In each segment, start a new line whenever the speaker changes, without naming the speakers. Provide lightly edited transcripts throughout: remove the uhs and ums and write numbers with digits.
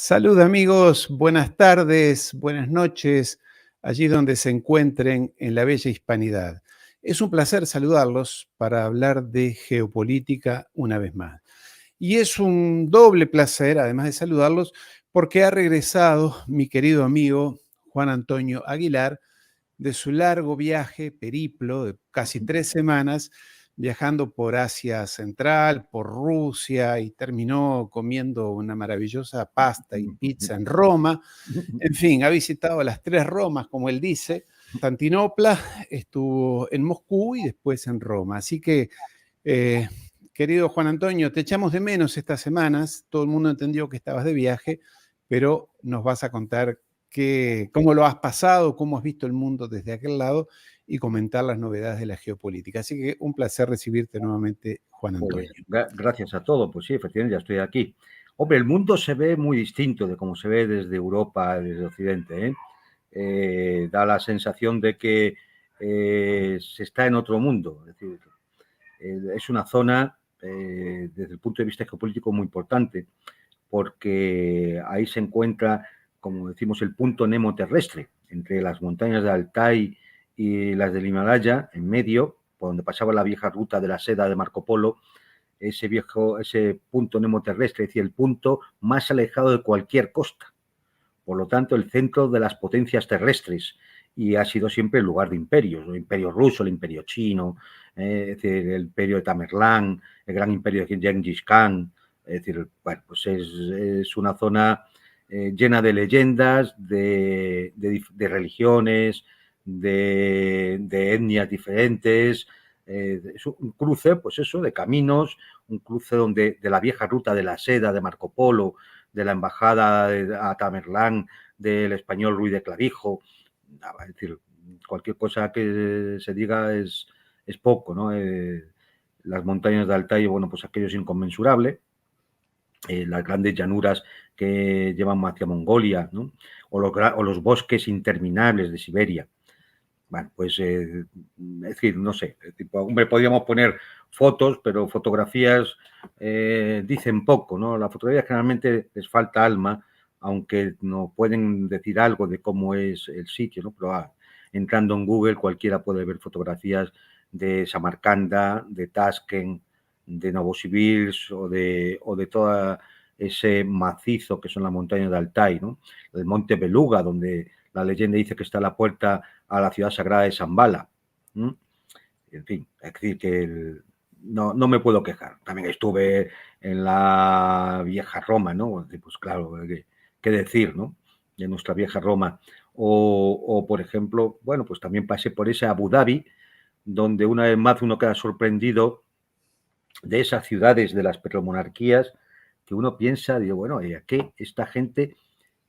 Salud amigos, buenas tardes, buenas noches, allí donde se encuentren en la bella hispanidad. Es un placer saludarlos para hablar de geopolítica una vez más. Y es un doble placer, además de saludarlos, porque ha regresado mi querido amigo Juan Antonio Aguilar de su largo viaje, periplo de casi 3 semanas, viajando por Asia Central, por Rusia, y terminó comiendo una maravillosa pasta y pizza en Roma. En fin, ha visitado las tres Romas, como él dice, Constantinopla, estuvo en Moscú y después en Roma. Así que, eh, querido Juan Antonio, te echamos de menos estas semanas. Todo el mundo entendió que estabas de viaje, pero nos vas a contar cómo lo has pasado, cómo has visto el mundo desde aquel lado y comentar las novedades de la geopolítica. Así que un placer recibirte nuevamente, Juan
Pues
Antonio.
gracias a todo, pues sí, efectivamente ya estoy aquí. Hombre, el mundo se ve muy distinto de cómo se ve desde Europa, desde Occidente, ¿eh? Da la sensación de que se está en otro mundo. Es decir, es una zona, desde el punto de vista geopolítico, muy importante, porque ahí se encuentra, como decimos, el punto Nemo terrestre, entre las montañas de Altai y las del Himalaya, en medio, por donde pasaba la vieja ruta de la seda de Marco Polo. Ese punto Nemo terrestre, es decir, el punto más alejado de cualquier costa. Por lo tanto, el centro de las potencias terrestres, y ha sido siempre el lugar de imperios, el imperio ruso, el imperio chino, es decir, el imperio de Tamerlán, el gran imperio de Genghis Khan. Es decir, bueno, pues es una zona llena de leyendas, de religiones, de etnias diferentes. Es un cruce, pues eso, de caminos, un cruce de la vieja ruta de la seda de Marco Polo, de la embajada a Tamerlán, del español Ruiz de Clavijo. Es decir, cualquier cosa que se diga es poco, ¿no? Las montañas de Altai, bueno, pues aquello es inconmensurable. Las grandes llanuras que llevan hacia Mongolia, ¿no? O los bosques interminables de Siberia. Bueno, pues es decir, no sé, hombre, podríamos poner fotos, pero fotografías dicen poco, ¿no? Las fotografías generalmente les falta alma, aunque no pueden decir algo de cómo es el sitio, ¿no? Pero entrando en Google cualquiera puede ver fotografías de Samarcanda, de Tashkent, de Novosibirsk o de todo ese macizo que son las montañas de Altai, ¿no? El monte Beluga, donde la leyenda dice que está la puerta a la ciudad sagrada de Shambhala. En fin, es decir, que no me puedo quejar. También estuve en la vieja Roma, ¿no? Pues claro, qué decir, ¿no? De nuestra vieja Roma. O, por ejemplo, bueno, pues también pasé por ese Abu Dhabi, donde una vez más uno queda sorprendido de esas ciudades de las petromonarquías que uno piensa, digo, bueno, ¿a qué esta gente?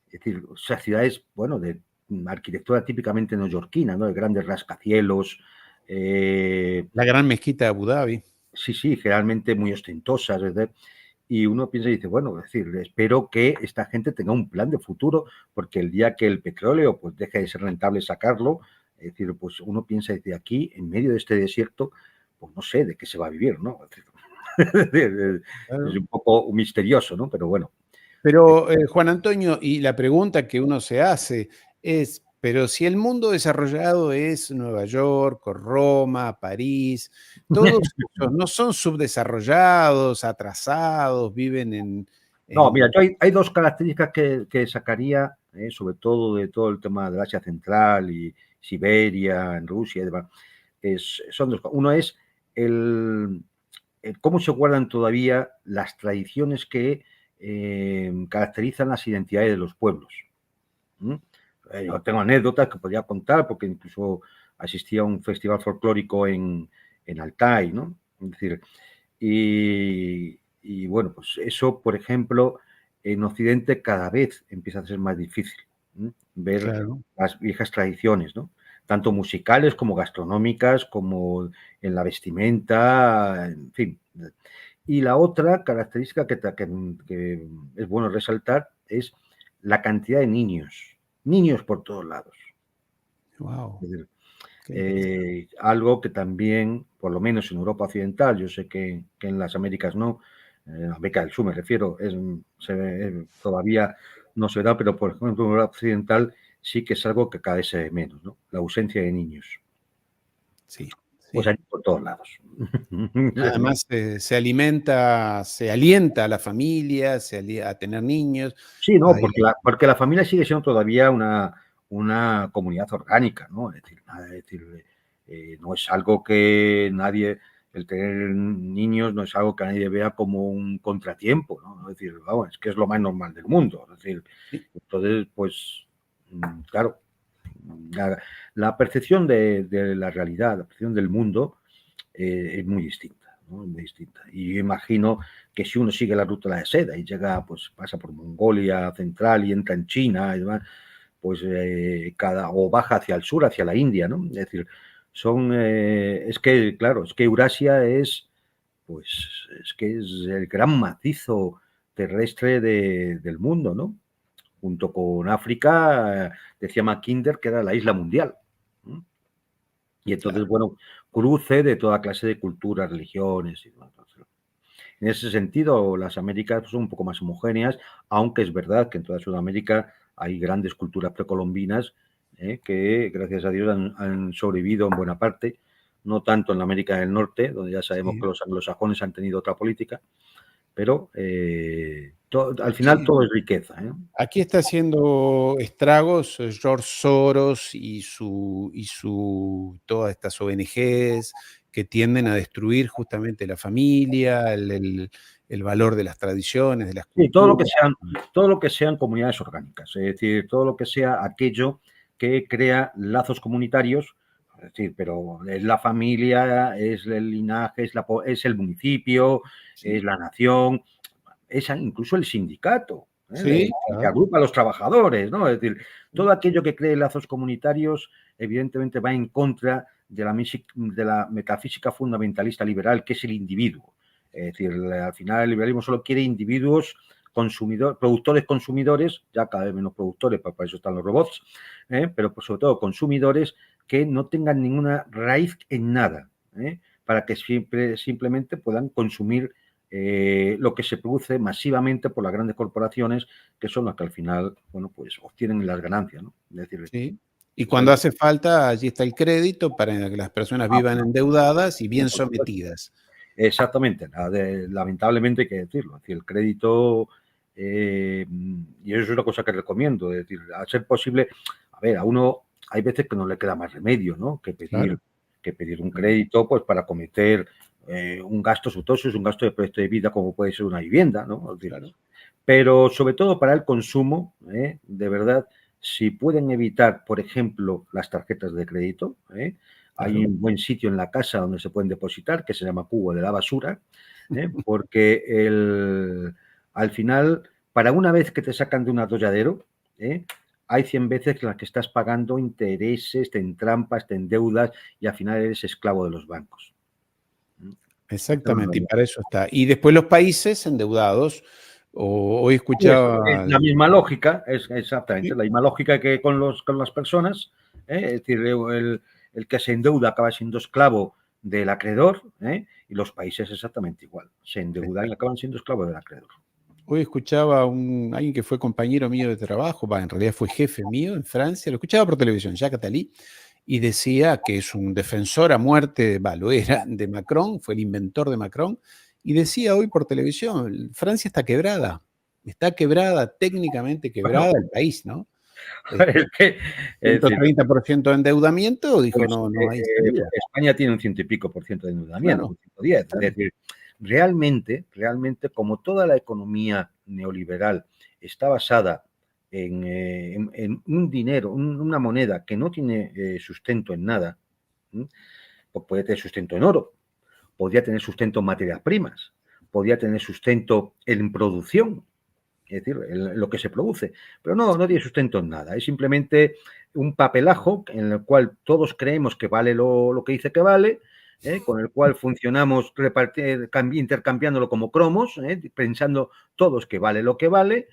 Es decir, esas ciudades, bueno, de arquitectura típicamente neoyorquina, ¿no? De grandes rascacielos.
La gran mezquita de Abu Dhabi.
Sí, generalmente muy ostentosas, ¿verdad? Y uno piensa y dice, bueno, es decir, espero que esta gente tenga un plan de futuro, porque el día que el petróleo pues deje de ser rentable sacarlo, es decir, pues uno piensa y dice, aquí, en medio de este desierto, pues no sé de qué se va a vivir, ¿no? Es un poco misterioso, ¿no? Pero bueno.
Pero, Juan Antonio, y la pregunta que uno se hace es, pero si el mundo desarrollado es Nueva York, o Roma, París, todos ellos no son subdesarrollados, atrasados, viven
No, mira,
en...
yo hay dos características que sacaría, sobre todo de todo el tema del Asia Central y Siberia, en Rusia y demás. Son dos. Uno es cómo se guardan todavía las tradiciones que caracterizan las identidades de los pueblos. Yo tengo anécdotas que podría contar porque incluso asistí a un festival folclórico en Altai, ¿no? Es decir, y bueno, pues eso, por ejemplo, en Occidente cada vez empieza a ser más difícil, ver
Claro.
las viejas tradiciones, ¿no? Tanto musicales como gastronómicas, como en la vestimenta, en fin. Y la otra característica que es bueno resaltar es la cantidad de niños por todos lados.
Wow,
Es decir,
qué interesante.
algo que también, por lo menos en Europa Occidental, yo sé que en las Américas no, en América del Sur me refiero, todavía no se da, pero por ejemplo en Europa occidental sí que es algo que cada vez se ve menos, ¿no? La ausencia de niños.
Sí,
Pues
sí.
hay por todos lados.
Además, se alimenta, se alienta a la familia, a tener niños.
Sí, no,
Ahí,
porque la familia sigue siendo todavía una comunidad orgánica, ¿no? Es decir, no es algo que nadie, el tener niños no es algo que nadie vea como un contratiempo, ¿no? Es decir, vamos, es que es lo más normal del mundo. Es decir,
sí,
entonces, pues, claro, la, la percepción de la realidad, la percepción del mundo es muy distinta, ¿no? Es muy distinta. Y yo imagino que si uno sigue la ruta de la seda y llega, pues pasa por Mongolia Central y entra en China y demás, pues o baja hacia el sur, hacia la India, ¿no? Es decir, es que, claro, es que Eurasia pues, es que es el gran macizo terrestre del mundo, ¿no? Junto con África, decía Mackinder que era la isla mundial, ¿no? Y entonces,
claro.
bueno, cruce de toda clase de culturas, religiones y demás. En ese sentido, las Américas son un poco más homogéneas, aunque es verdad que en toda Sudamérica hay grandes culturas precolombinas que, gracias a Dios, han sobrevivido en buena parte, no tanto en la América del Norte, donde ya sabemos
Sí.
que los anglosajones han tenido otra política, pero al final
Aquí,
todo es riqueza.
aquí está haciendo estragos George Soros todas estas ONGs que tienden a destruir justamente la familia, el valor de las tradiciones, de las
Sí,
culturas.
todo lo que sean comunidades orgánicas, es decir, todo lo que sea aquello que crea lazos comunitarios, es decir, pero es la familia, es el linaje, es el municipio, es
Sí,
la nación, es incluso el sindicato,
sí,
que
claro.
agrupa a los trabajadores, ¿no? Es decir, todo aquello que cree lazos comunitarios, evidentemente va en contra de la metafísica fundamentalista liberal, que es el individuo. Es decir, al final el liberalismo solo quiere individuos productores, consumidores, ya cada vez menos productores, para eso están los robots, pero sobre todo consumidores que no tengan ninguna raíz en nada, para que simplemente puedan consumir lo que se produce masivamente por las grandes corporaciones, que son las que al final, bueno, pues obtienen las ganancias, ¿no? Es decir,
Sí. Y cuando
entonces,
hace falta, allí está el crédito para que las personas vivan endeudadas y bien
por supuesto.
sometidas.
Exactamente, lamentablemente hay que decirlo. Es decir, el crédito, y eso es una cosa que recomiendo, es decir, a ser posible, a ver, a uno hay veces que no le queda más remedio, ¿no?
Claro,
Que pedir un
claro,
crédito, pues para cometer un gasto, sobre todo si es un gasto de proyecto de vida, como puede ser una vivienda, ¿no? Es decir,
claro.
pero sobre todo para el consumo, de verdad, si pueden evitar, por ejemplo, las tarjetas de crédito, hay
Claro.
un buen sitio en la casa donde se pueden depositar, que se llama Cubo de la Basura, porque al final, para una vez que te sacan de un atolladero, hay 100 veces en las que estás pagando intereses, te entrampas, te endeudas y al final eres esclavo de los bancos. Esto no
Exactamente, y
lo
para eso está. Y después los países endeudados. Hoy
Es
escuchaba,
la misma lógica, es exactamente la misma lógica que con las personas, es decir, el que se endeuda acaba siendo esclavo del acreedor, y los países exactamente igual, se endeudan y acaban siendo esclavos del acreedor.
hoy escuchaba alguien que fue compañero mío de trabajo, en realidad fue jefe mío en Francia, lo escuchaba por televisión, Jacques Attali, y decía que es un defensor a muerte, lo era, de Macron, fue el inventor de Macron, y decía hoy por televisión, Francia está quebrada, técnicamente
Bueno,
quebrada el país, ¿no?
es que, es decir,
130% de endeudamiento, dijo,
pues,
no, no hay salida.
España tiene un ciento y pico por ciento de endeudamiento,
Claro,
un 110. Es
claro,
decir, realmente, como toda la economía neoliberal está basada en un dinero, una moneda que no tiene sustento en nada, pues puede tener sustento en oro, podría tener sustento en materias primas, podría tener sustento en producción, es decir, lo que se produce, pero no tiene sustento en nada, es simplemente un papelajo en el cual todos creemos que vale lo que dice que vale, con el cual funcionamos intercambiándolo como cromos, pensando todos que vale lo que vale,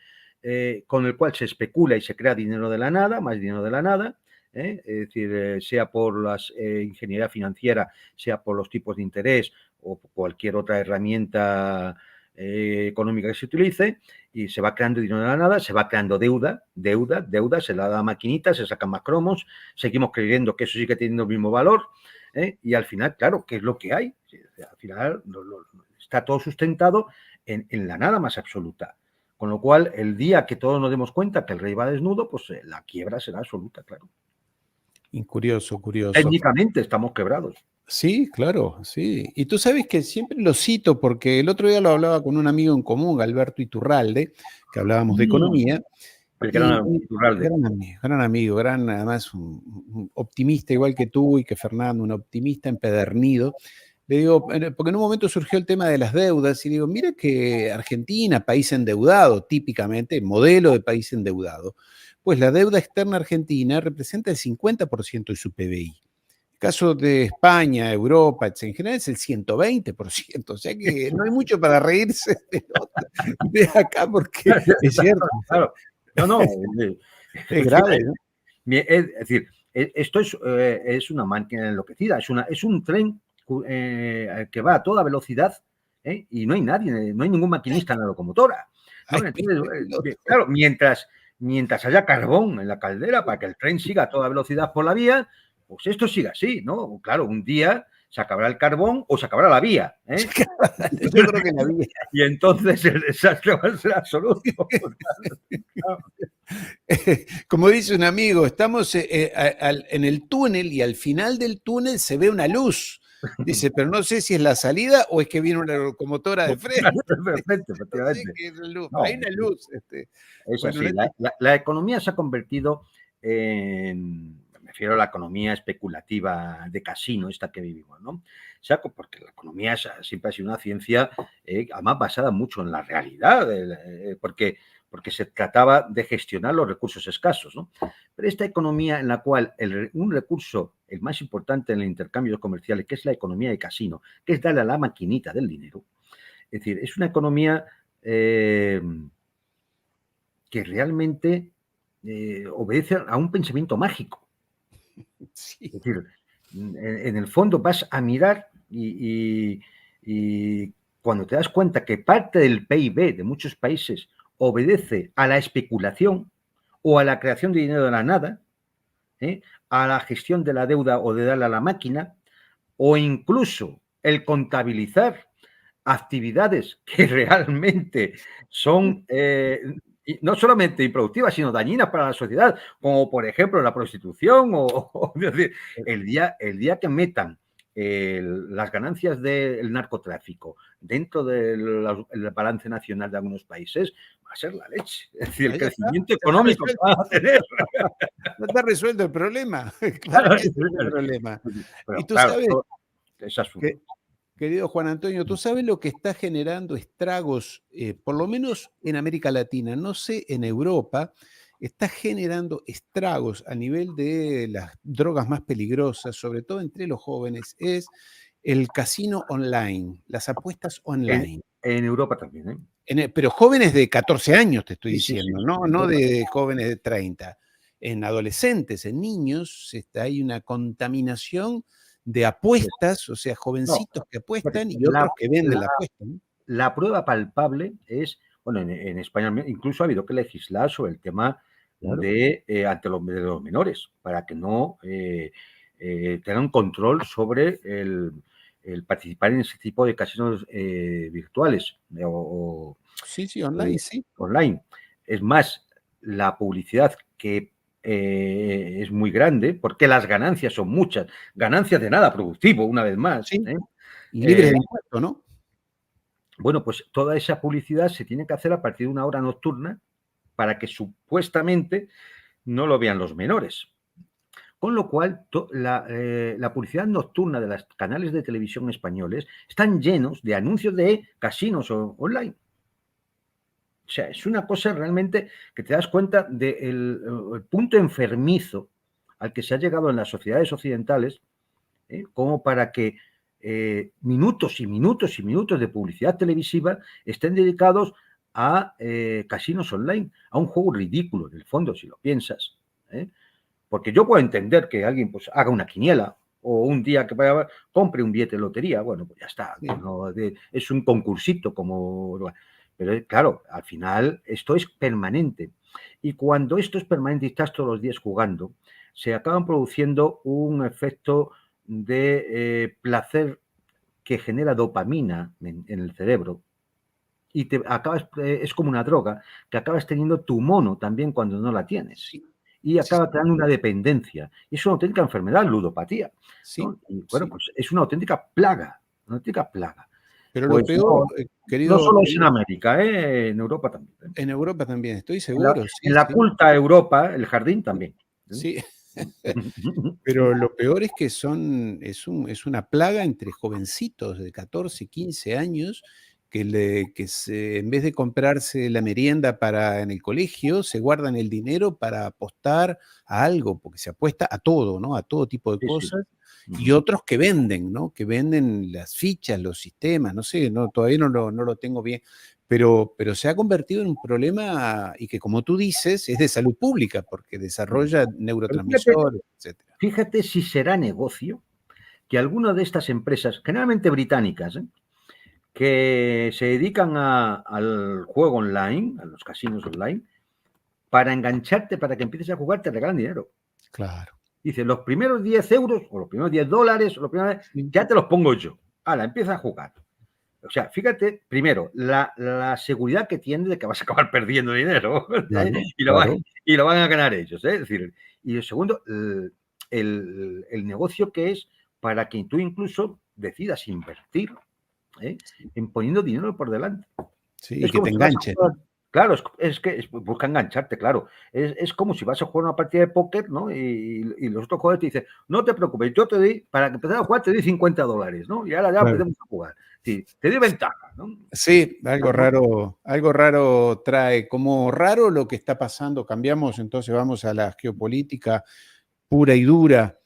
con el cual se especula y se crea dinero de la nada, más dinero de la nada, es decir, sea por la ingeniería financiera, sea por los tipos de interés o cualquier otra herramienta económica que se utilice, y se va creando dinero de la nada, se va creando deuda, se la da a maquinitas, se sacan más cromos, seguimos creyendo que eso sigue teniendo el mismo valor, y al final, claro, ¿qué es lo que hay? Al final está todo sustentado en la nada más absoluta. Con lo cual, el día que todos nos demos cuenta que el rey va desnudo, pues la quiebra será absoluta, claro.
Y curioso, curioso.
Técnicamente estamos quebrados.
Sí, claro, sí. Y tú sabes que siempre lo cito porque el otro día lo hablaba con un amigo en común, Alberto Iturralde, que hablábamos de economía.
El gran Iturralde.
Gran amigo, además un optimista igual que tú y que Fernando, un optimista empedernido. Le digo, porque en un momento surgió el tema de las deudas y digo, mira que Argentina, país endeudado, típicamente, modelo de país endeudado, pues la deuda externa argentina representa el 50% de su PBI. El caso de España, Europa, en general es el 120%, o sea que no hay mucho para reírse de acá porque es cierto.
Claro. No,
es grave, ¿no?
Es decir, esto es una máquina enloquecida, es un tren que va a toda velocidad, y no hay nadie, no hay ningún maquinista en la locomotora, ¿no? Entonces, claro, mientras haya carbón en la caldera para que el tren siga a toda velocidad por la vía, pues esto sigue así, ¿no? Claro, un día se acabará el carbón o se acabará la vía.
Yo creo que la vía.
Y entonces el desastre va a ser absoluto.
Como dice un amigo, estamos en el túnel y al final del túnel se ve una luz. Dice, pero no sé si es la salida o es que viene una locomotora de frente.
Perfecto, efectivamente.
No sé qué es la luz.
No,
hay una luz.
Es
bueno,
así. La economía se ha convertido en, me refiero a la economía especulativa de casino, esta que vivimos, ¿no? Porque la economía siempre ha sido una ciencia, además basada mucho en la realidad, porque se trataba de gestionar los recursos escasos, ¿no? Pero esta economía en la cual un recurso, el más importante en el intercambio comercial, que es la economía de casino, que es darle a la maquinita del dinero, es decir, es una economía que realmente obedece a un pensamiento mágico.
Sí.
Es decir, en el fondo vas a mirar y cuando te das cuenta que parte del PIB de muchos países obedece a la especulación o a la creación de dinero de la nada, a la gestión de la deuda o de darle a la máquina, o incluso el contabilizar actividades que realmente son no solamente improductivas, sino dañinas para la sociedad, como por ejemplo la prostitución, es decir, el día que metan las ganancias del narcotráfico dentro del balance nacional de algunos países, va a ser la leche. Es decir, el crecimiento económico que van a tener.
No está resuelto el problema. Claro, ese es el problema.
Pero,
y tú
claro,
sabes,
es absurdo.
querido Juan Antonio, tú sabes lo que está generando estragos, por lo menos en América Latina, no sé, en Europa, está generando estragos a nivel de las drogas más peligrosas, sobre todo entre los jóvenes, es el casino online, las apuestas online.
En Europa también,
Pero jóvenes de 14 años, te estoy
Sí,
diciendo,
sí.
no de jóvenes de 30. En adolescentes, en niños, hay una contaminación de apuestas, o sea, jovencitos que apuestan y otros que venden la apuesta, ¿no?
La prueba palpable es, bueno, en España incluso ha habido que legislar sobre el tema
Claro.
de los menores, para que no tengan control sobre el participar en ese tipo de casinos virtuales
Sí, online, sí.
online. Es más, la publicidad que es muy grande, porque las ganancias son muchas, ganancias de nada productivo, una vez más.
Sí. Y libres de impuesto, ¿no?
Bueno, pues toda esa publicidad se tiene que hacer a partir de una hora nocturna para que supuestamente no lo vean los menores. Con lo cual, la publicidad nocturna de los canales de televisión españoles están llenos de anuncios de casinos online. O sea, es una cosa realmente que te das cuenta del punto enfermizo al que se ha llegado en las sociedades occidentales, como para que minutos y minutos y minutos de publicidad televisiva estén dedicados a casinos online, a un juego ridículo, en el fondo, si lo piensas. Porque yo puedo entender que alguien pues, haga una quiniela o un día que vaya, compre un billete de lotería, bueno, pues ya está. No, es un concursito como... Pero claro, al final esto es permanente. Y cuando esto es permanente y estás todos los días jugando, se acaban produciendo un efecto de placer que genera dopamina en el cerebro y te acabas, es como una droga, que acabas teniendo tu mono también cuando no la tienes.
Sí,
Y
sí,
acaba creando una dependencia. Y es una auténtica enfermedad, ludopatía,
sí,
¿no? Y bueno,
sí.
pues es una auténtica plaga, una auténtica plaga.
Pero lo
Pues
peor,
no, no
querido,
solo es en América, en Europa también.
en Europa también, estoy seguro, sí,
En la
sí,
culta Europa, el jardín también.
sí. Pero lo peor es que es una plaga entre jovencitos de 14, 15 años en vez de comprarse la merienda para en el colegio, se guardan el dinero para apostar a algo, porque se apuesta a todo, ¿no? A todo tipo de
Sí, sí.
cosas. Y otros que venden, ¿no? Que venden las fichas, los sistemas, no sé, no, todavía no lo tengo bien, pero se ha convertido en un problema y que, como tú dices, es de salud pública, porque desarrolla
Pero fíjate,
neurotransmisores, etcétera.
fíjate si será negocio que alguna de estas empresas, generalmente británicas, que se dedican al juego online, a los casinos online, para engancharte, para que empieces a jugar, te regalan dinero.
Claro.
Dice, los primeros 10 euros o los primeros 10 dólares, o los primeros,
Sí,
ya te los pongo yo. Ahora, empieza a jugar. O sea, fíjate, primero, la seguridad que tienes de que vas a acabar perdiendo dinero
claro,
y,
claro.
lo van a ganar ellos. Es decir, y el segundo, el negocio que es para que tú incluso decidas invertir en poniendo dinero por delante.
Sí, y
Es
que
como
te
si vas a
enganchen,
jugar. Claro, busca engancharte, claro. Es como si vas a jugar una partida de póker, ¿no? Y los otros jugadores te dicen, no te preocupes, yo te doy, para que empezar a jugar, te doy $50, ¿no? Y ahora ya
claro.
empecemos a jugar. Sí, te doy ventaja, ¿no?
Sí,
¿No?
algo raro trae. Como raro lo que está pasando, cambiamos, entonces vamos a la geopolítica pura y dura,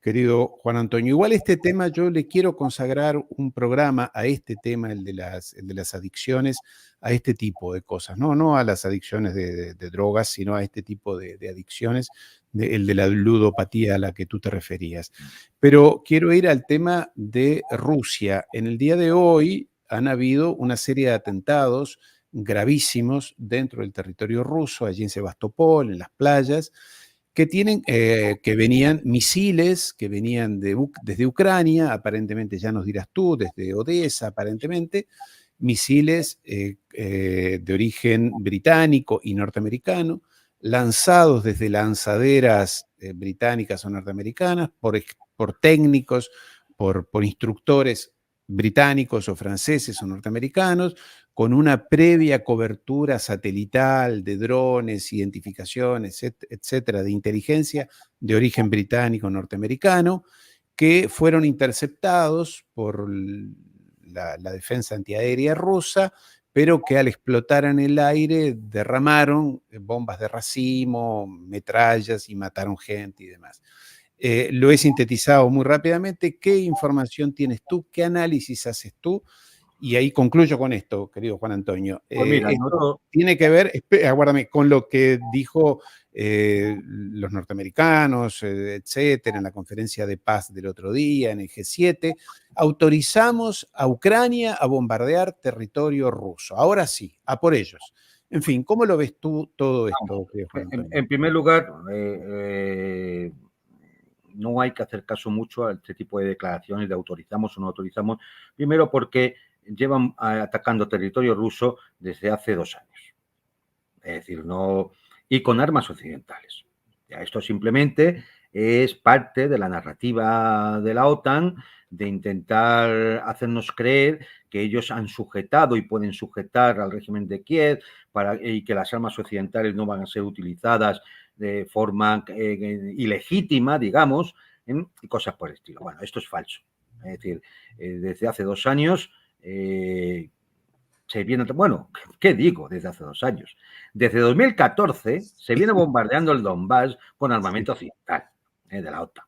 querido Juan Antonio. Igual este tema yo le quiero consagrar un programa a este tema, el de las adicciones, a este tipo de cosas, no, no a las adicciones de drogas, sino a este tipo de adicciones, el de la ludopatía a la que tú te referías. Pero quiero ir al tema de Rusia. En el día de hoy han habido una serie de atentados gravísimos dentro del territorio ruso, allí en Sebastopol, en las playas, que venían misiles, que venían desde Ucrania, aparentemente ya nos dirás tú, desde Odessa, aparentemente, misiles de origen británico y norteamericano, lanzados desde lanzaderas británicas o norteamericanas por técnicos, por instructores británicos o franceses o norteamericanos, con una previa cobertura satelital de drones, identificaciones, etcétera, de inteligencia de origen británico norteamericano, que fueron interceptados por la defensa antiaérea rusa, pero que al explotar en el aire derramaron bombas de racimo, metrallas y mataron gente y demás. Lo he sintetizado muy rápidamente. ¿Qué información tienes tú? ¿Qué análisis haces tú? Y ahí concluyo con esto, querido Juan Antonio.
Pues mira,
Esto tiene que ver, aguárdame, con lo que dijo los norteamericanos, etcétera, en la conferencia de paz del otro día, en el G7. Autorizamos a Ucrania a bombardear territorio ruso. Ahora sí, a por ellos. En fin, ¿cómo lo ves tú todo esto, querido Juan Antonio?
en primer lugar, no hay que hacer caso mucho a este tipo de declaraciones de autorizamos o no autorizamos. Primero porque llevan atacando territorio ruso desde hace 2 años. Es decir, no. Y con armas occidentales. Ya, esto simplemente es parte de la narrativa de la OTAN de intentar hacernos creer que ellos han sujetado y pueden sujetar al régimen de Kiev y que las armas occidentales no van a ser utilizadas de forma ilegítima, digamos, y cosas por el estilo. Bueno, esto es falso. Es decir, desde hace 2 años se viene, bueno, ¿qué digo? Desde hace 2 años. Desde 2014 se viene bombardeando el Donbass con armamento occidental de la OTAN.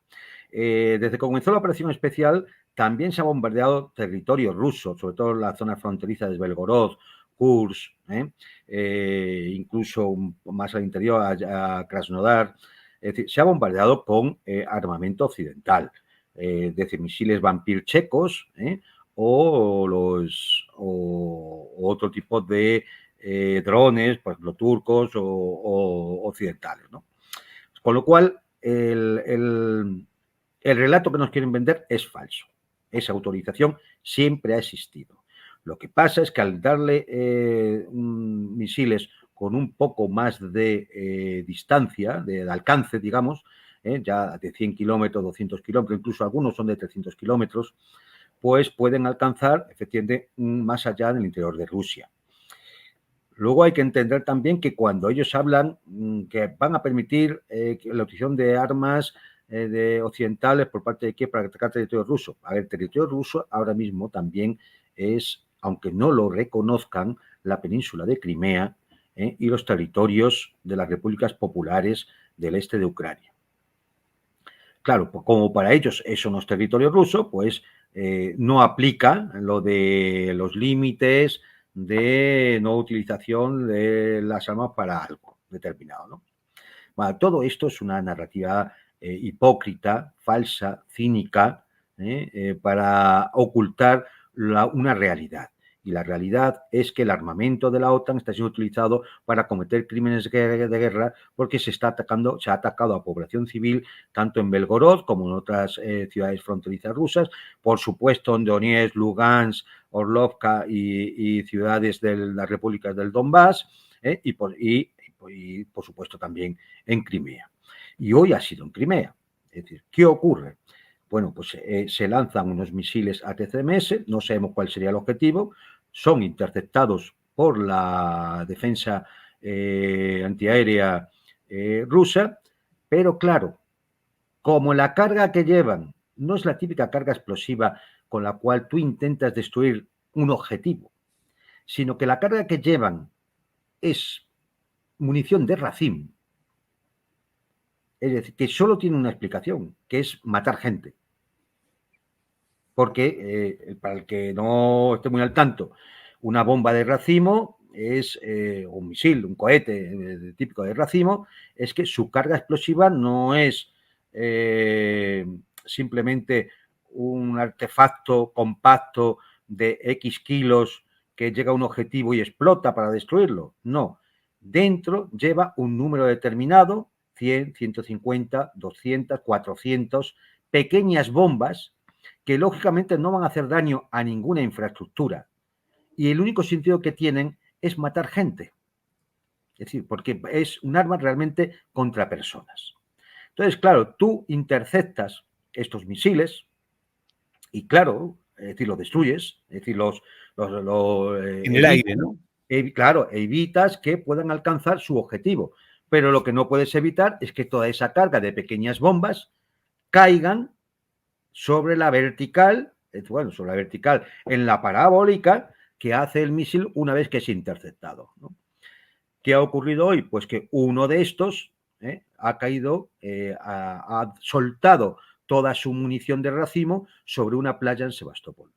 Desde que comenzó la operación especial, también se ha bombardeado territorio ruso, sobre todo en la zona fronteriza de Belgorod, Kursk, incluso más al interior, a Krasnodar. Es decir, se ha bombardeado con armamento occidental. es decir, misiles Vampir checos, o otro tipo de drones, por ejemplo, turcos o occidentales, ¿no? Con lo cual, el relato que nos quieren vender es falso. Esa autorización siempre ha existido. Lo que pasa es que al darle misiles con un poco más de distancia, de alcance, digamos, ya de 100 kilómetros, 200 kilómetros, incluso algunos son de 300 kilómetros, pues pueden alcanzar efectivamente más allá del interior de Rusia. Luego hay que entender también que cuando ellos hablan que van a permitir la utilización de armas de occidentales por parte de Kiev para atacar territorio ruso. A ver, territorio ruso ahora mismo también es, aunque no lo reconozcan, la península de Crimea y los territorios de las repúblicas populares del este de Ucrania. Claro, pues como para ellos eso no es territorio ruso, pues no aplica lo de los límites de no utilización de las armas para algo determinado, ¿no? Bueno, todo esto es una narrativa hipócrita, falsa, cínica, para ocultar una realidad. Y la realidad es que el armamento de la OTAN está siendo utilizado para cometer crímenes de guerra porque se ha atacado a población civil tanto en Belgorod como en otras ciudades fronterizas rusas, por supuesto en Donetsk, Lugansk, Orlovka y ciudades de las repúblicas del Donbass, y por supuesto también en Crimea. Y hoy ha sido en Crimea. Es decir, ¿qué ocurre? Bueno, pues se lanzan unos misiles ATCMS, no sabemos cuál sería el objetivo, son interceptados por la defensa antiaérea rusa, pero claro, como la carga que llevan no es la típica carga explosiva con la cual tú intentas destruir un objetivo, sino que la carga que llevan es munición de racimo, es decir, que solo tiene una explicación, que es matar gente. Porque, para el que no esté muy al tanto, una bomba de racimo es un misil, un cohete típico de racimo, es que su carga explosiva no es simplemente un artefacto compacto de X kilos que llega a un objetivo y explota para destruirlo. No, dentro lleva un número determinado, 100, 150, 200, 400 pequeñas bombas que lógicamente no van a hacer daño a ninguna infraestructura. Y el único sentido que tienen es matar gente. Es decir, porque es un arma realmente contra personas. Entonces, claro, tú interceptas estos misiles y, claro, es decir, los destruyes, es decir,
en el aire, ¿no?
Claro, evitas que puedan alcanzar su objetivo. Pero lo que no puedes evitar es que toda esa carga de pequeñas bombas caigan sobre la vertical, en la parabólica que hace el misil una vez que es interceptado, ¿no? ¿Qué ha ocurrido hoy? Pues que uno de estos ha caído, ha soltado toda su munición de racimo sobre una playa en Sebastopol.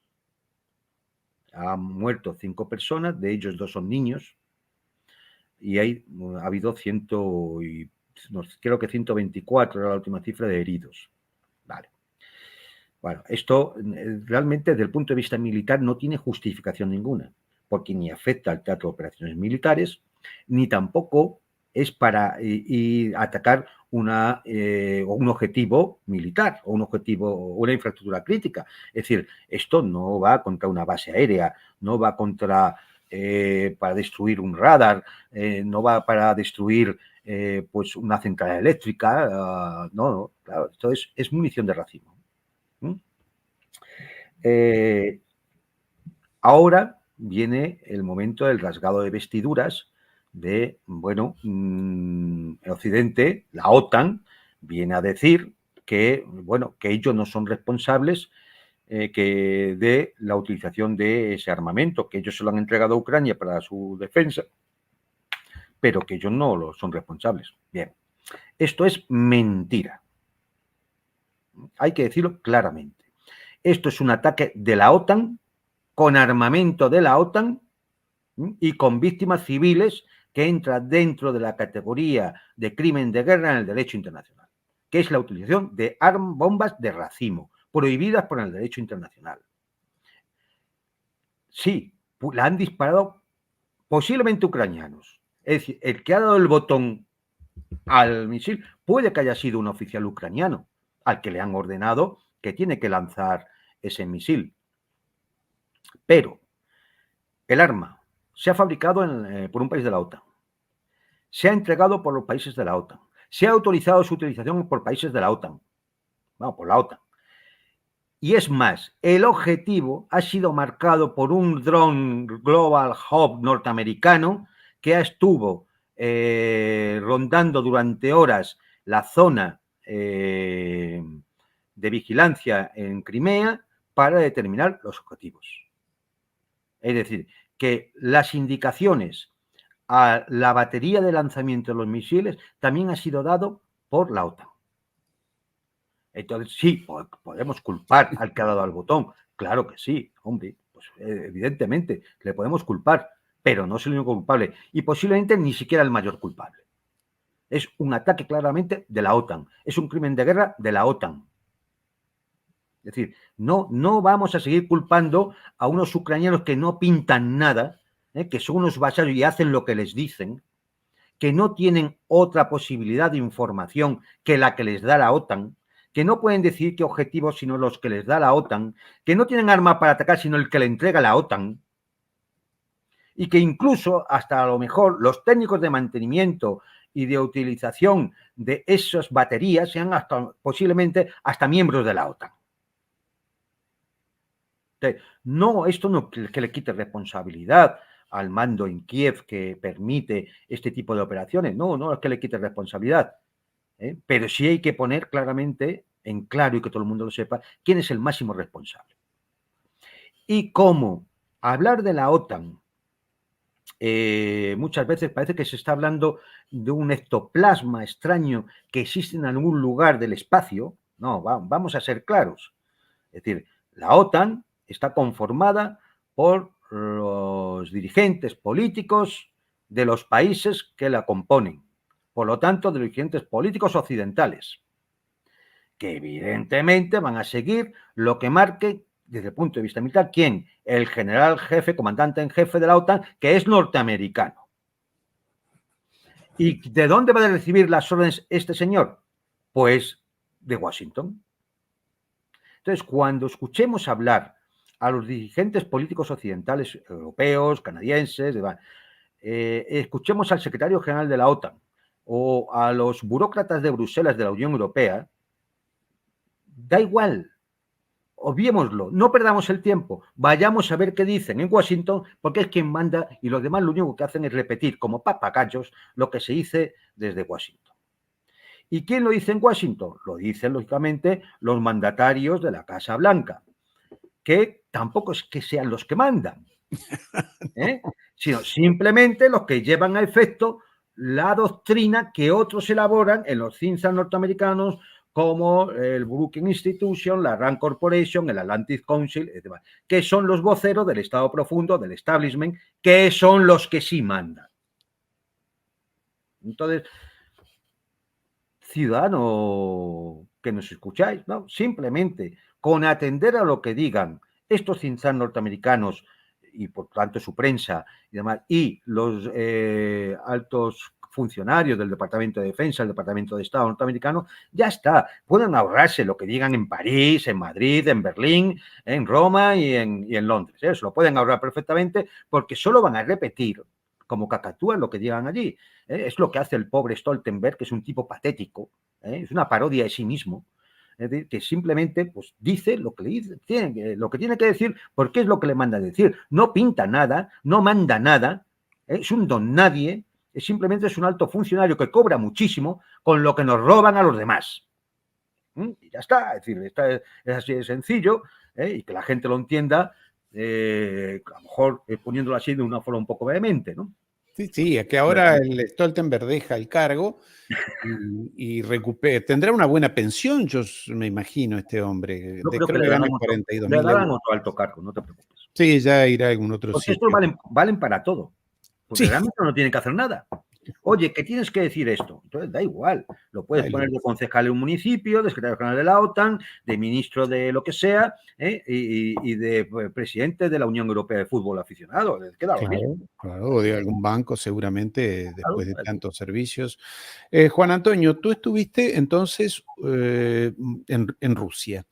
Han muerto 5 personas, de ellos 2 son niños, y ha habido creo que 124 era la última cifra de heridos. Vale. Bueno, esto realmente desde el punto de vista militar no tiene justificación ninguna, porque ni afecta al teatro de operaciones militares, ni tampoco es para atacar un objetivo militar o un objetivo, una infraestructura crítica. Es decir, esto no va contra una base aérea, no va contra para destruir un radar, no va para destruir pues una central eléctrica, no, claro, esto es munición de racimo. Ahora viene el momento del rasgado de vestiduras de, bueno, el Occidente, la OTAN, viene a decir que, bueno, que ellos no son responsables de la utilización de ese armamento, que ellos se lo han entregado a Ucrania para su defensa, pero que ellos no lo son responsables. Bien, esto es mentira. Hay que decirlo claramente. Esto es un ataque de la OTAN, con armamento de la OTAN y con víctimas civiles que entra dentro de la categoría de crimen de guerra en el derecho internacional, que es la utilización de bombas de racimo, prohibidas por el derecho internacional. Sí, la han disparado posiblemente ucranianos. Es decir, el que ha dado el botón al misil puede que haya sido un oficial ucraniano al que le han ordenado que tiene que lanzar ese misil. Pero el arma se ha fabricado por un país de la OTAN, se ha entregado por los países de la OTAN, se ha autorizado su utilización por países de la OTAN, bueno, por la OTAN. Y es más, el objetivo ha sido marcado por un dron Global Hawk norteamericano que estuvo rondando durante horas la zona de vigilancia en Crimea para determinar los objetivos. Es decir, que las indicaciones a la batería de lanzamiento de los misiles también ha sido dado por la OTAN. Entonces, sí, podemos culpar al que ha dado al botón. Claro que sí, hombre, pues evidentemente le podemos culpar, pero no es el único culpable y posiblemente ni siquiera el mayor culpable. Es un ataque claramente de la OTAN, es un crimen de guerra de la OTAN. Es decir, no vamos a seguir culpando a unos ucranianos que no pintan nada, que son unos vasallos y hacen lo que les dicen, que no tienen otra posibilidad de información que la que les da la OTAN, que no pueden decir qué objetivos sino los que les da la OTAN, que no tienen arma para atacar sino el que le entrega la OTAN, y que incluso hasta a lo mejor los técnicos de mantenimiento y de utilización de esas baterías sean posiblemente hasta miembros de la OTAN. No, esto no que le quite responsabilidad al mando en Kiev que permite este tipo de operaciones. No es que le quite responsabilidad. Pero sí hay que poner claramente en claro y que todo el mundo lo sepa quién es el máximo responsable. Y cómo hablar de la OTAN muchas veces parece que se está hablando de un ectoplasma extraño que existe en algún lugar del espacio. No, vamos a ser claros. Es decir, la OTAN está conformada por los dirigentes políticos de los países que la componen. Por lo tanto, de los dirigentes políticos occidentales, que evidentemente van a seguir lo que marque desde el punto de vista militar, ¿quién? El general jefe, comandante en jefe de la OTAN, que es norteamericano. ¿Y de dónde va a recibir las órdenes este señor? Pues de Washington. Entonces, cuando escuchemos hablar a los dirigentes políticos occidentales, europeos, canadienses, escuchemos al secretario general de la OTAN o a los burócratas de Bruselas de la Unión Europea, da igual, obviémoslo, no perdamos el tiempo, vayamos a ver qué dicen en Washington, porque es quien manda y los demás lo único que hacen es repetir como papagayos lo que se dice desde Washington. ¿Y quién lo dice en Washington? Lo dicen, lógicamente, los mandatarios de la Casa Blanca, que tampoco es que sean los que mandan, sino simplemente los que llevan a efecto la doctrina que otros elaboran en los think tanks norteamericanos, como el Brookings Institution, la Rand Corporation, el Atlantic Council, etc., que son los voceros del Estado profundo, del establishment, que son los que sí mandan. Entonces, ciudadano que nos escucháis, ¿no? Simplemente con atender a lo que digan estos think tanks norteamericanos y por tanto su prensa y demás, y los altos funcionarios del Departamento de Defensa, el Departamento de Estado norteamericano, ya está. Pueden ahorrarse lo que digan en París, en Madrid, en Berlín, en Roma y en Londres. Se lo pueden ahorrar perfectamente porque solo van a repetir como cacatúas lo que digan allí. Es lo que hace el pobre Stoltenberg, que es un tipo patético, es una parodia de sí mismo, que simplemente pues, dice lo que tiene que decir porque es lo que le manda a decir. No pinta nada, no manda nada, es un don nadie, simplemente es un alto funcionario que cobra muchísimo con lo que nos roban a los demás. Y ya está, es decir, es así de sencillo, y que la gente lo entienda, a lo mejor poniéndolo así de una forma un poco vehemente, ¿no?
Sí, es que ahora el Stoltenberg deja el cargo y tendrá una buena pensión, yo me imagino, este hombre.
Yo creo que
le gana 42.000
le darán
euros.
otro alto cargo, no te preocupes.
Sí, ya irá a algún otro
Porque
sitio.
estos valen para todo. Porque realmente no tienen que hacer nada. Oye, que tienes que decir esto. Entonces da igual. Lo puedes
Ay,
poner de concejal en un municipio, de secretario general de la OTAN, de ministro de lo que sea, y de presidente de la Unión Europea de Fútbol Aficionado. Les queda lo mismo.
claro, claro, o de algún banco seguramente
Claro.
después de tantos servicios. Juan Antonio, tú estuviste entonces en Rusia.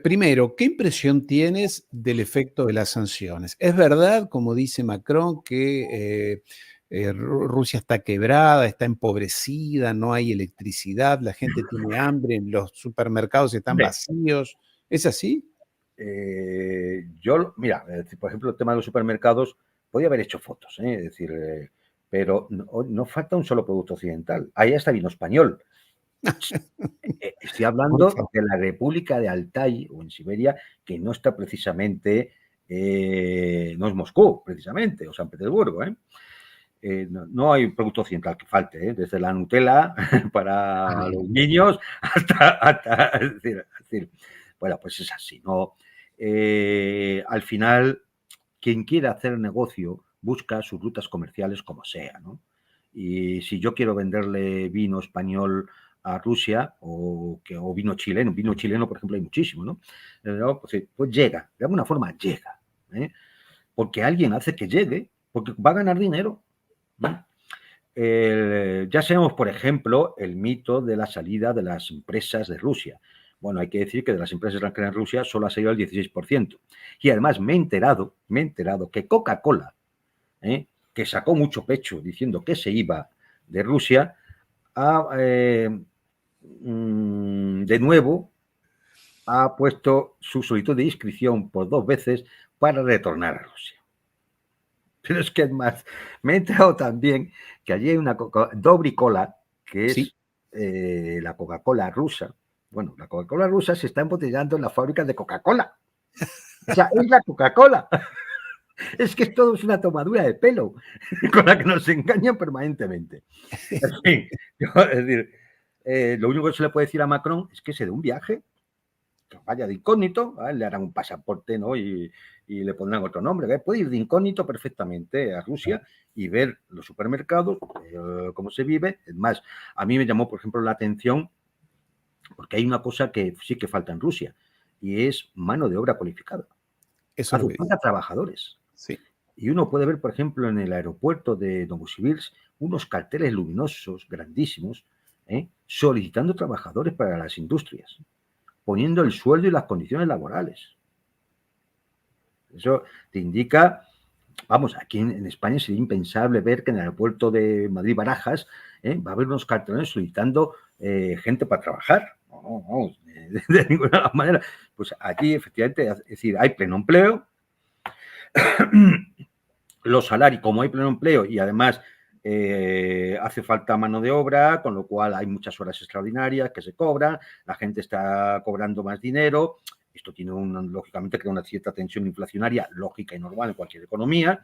Primero, ¿qué impresión tienes del efecto de las sanciones? ¿Es verdad, como dice Macron, que Rusia está quebrada, está empobrecida, no hay electricidad, la gente tiene hambre, los supermercados están
Hombre,
vacíos? ¿Es así?
mira, por ejemplo, el tema de los supermercados, podía haber hecho fotos, es decir, pero no falta un solo producto occidental. Ahí está vino español. Estoy
Por
hablando
favor.
de la República de Altai o en Siberia, que no está precisamente, no es Moscú, precisamente, o San Petersburgo. No hay producto occidental que falte, desde la Nutella para
Ay,
los niños hasta es decir, bueno, pues es así, ¿no? Al final, quien quiera hacer negocio busca sus rutas comerciales como sea, ¿no? Y si yo quiero venderle vino español a Rusia o vino chileno, por ejemplo, hay muchísimo, ¿no? Pues llega, de alguna forma llega, ¿eh? Porque alguien hace que llegue, porque va a ganar dinero, ¿no? Ya sabemos, por ejemplo, el mito de la salida de las empresas de Rusia. Bueno, hay que decir que de las empresas extranjeras en Rusia solo ha salido el 16%. Y además me he enterado que Coca-Cola, que sacó mucho pecho diciendo que se iba de Rusia, de nuevo ha puesto su solicitud de inscripción por 2 veces para retornar a Rusia. Pero es que es más, me he enterado también que allí hay una Dobricola, que
sí.
es la Coca-Cola rusa. Bueno, la Coca-Cola rusa se está embotellando en las fábricas de Coca-Cola. O sea, es la Coca-Cola. Es que todo es una tomadura de pelo con la que nos engañan permanentemente. En fin, es decir, lo único que se le puede decir a Macron es que se dé un viaje, que vaya de incógnito, ¿vale? Le harán un pasaporte, ¿no? Y le pondrán otro nombre. ¿vale? Puede ir de incógnito perfectamente a Rusia y ver los supermercados, cómo se vive. Es más, a mí me llamó, por ejemplo, la atención, porque hay una cosa que sí que falta en Rusia, y es mano de obra cualificada.
Eso es lo
Hace
que dice.
falta trabajadores.
Sí,
Y uno puede ver, por ejemplo, en el aeropuerto de Novosibirsk, unos carteles luminosos, grandísimos, solicitando trabajadores para las industrias, poniendo el sueldo y las condiciones laborales. Eso te indica, vamos, aquí en España sería impensable ver que en el aeropuerto de Madrid-Barajas va a haber unos carteles solicitando gente para trabajar. No, vamos, de ninguna manera. Pues aquí, efectivamente, es decir, hay pleno empleo, los salarios, como hay pleno empleo y además hace falta mano de obra, con lo cual hay muchas horas extraordinarias que se cobran, la gente está cobrando más dinero. Esto tiene lógicamente crea una cierta tensión inflacionaria lógica y normal en cualquier economía,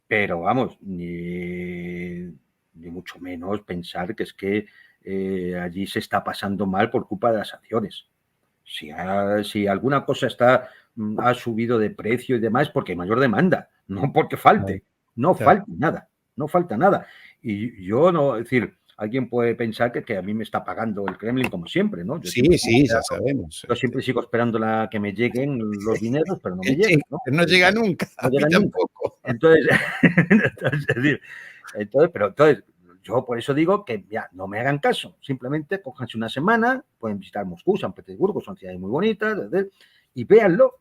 pero vamos, ni mucho menos pensar que es que allí se está pasando mal por culpa de las sanciones. Si alguna cosa ha subido de precio y demás, porque hay mayor demanda, no porque
claro,
falte, no
claro.
falta nada, no falta nada. Y yo no, es decir, alguien puede pensar que a mí me está pagando el Kremlin como siempre, ¿no?
Sí, sí, ya sabemos.
Yo siempre sigo esperando que me lleguen los dineros, pero no me
Sí,
llegan, ¿no?
no llega nunca,
No
a mí
llegan nunca.
tampoco.
Entonces, es decir, entonces, yo por eso digo que ya no me hagan caso, simplemente cójanse una semana, pueden visitar Moscú, San Petersburgo, son ciudades muy bonitas, y véanlo,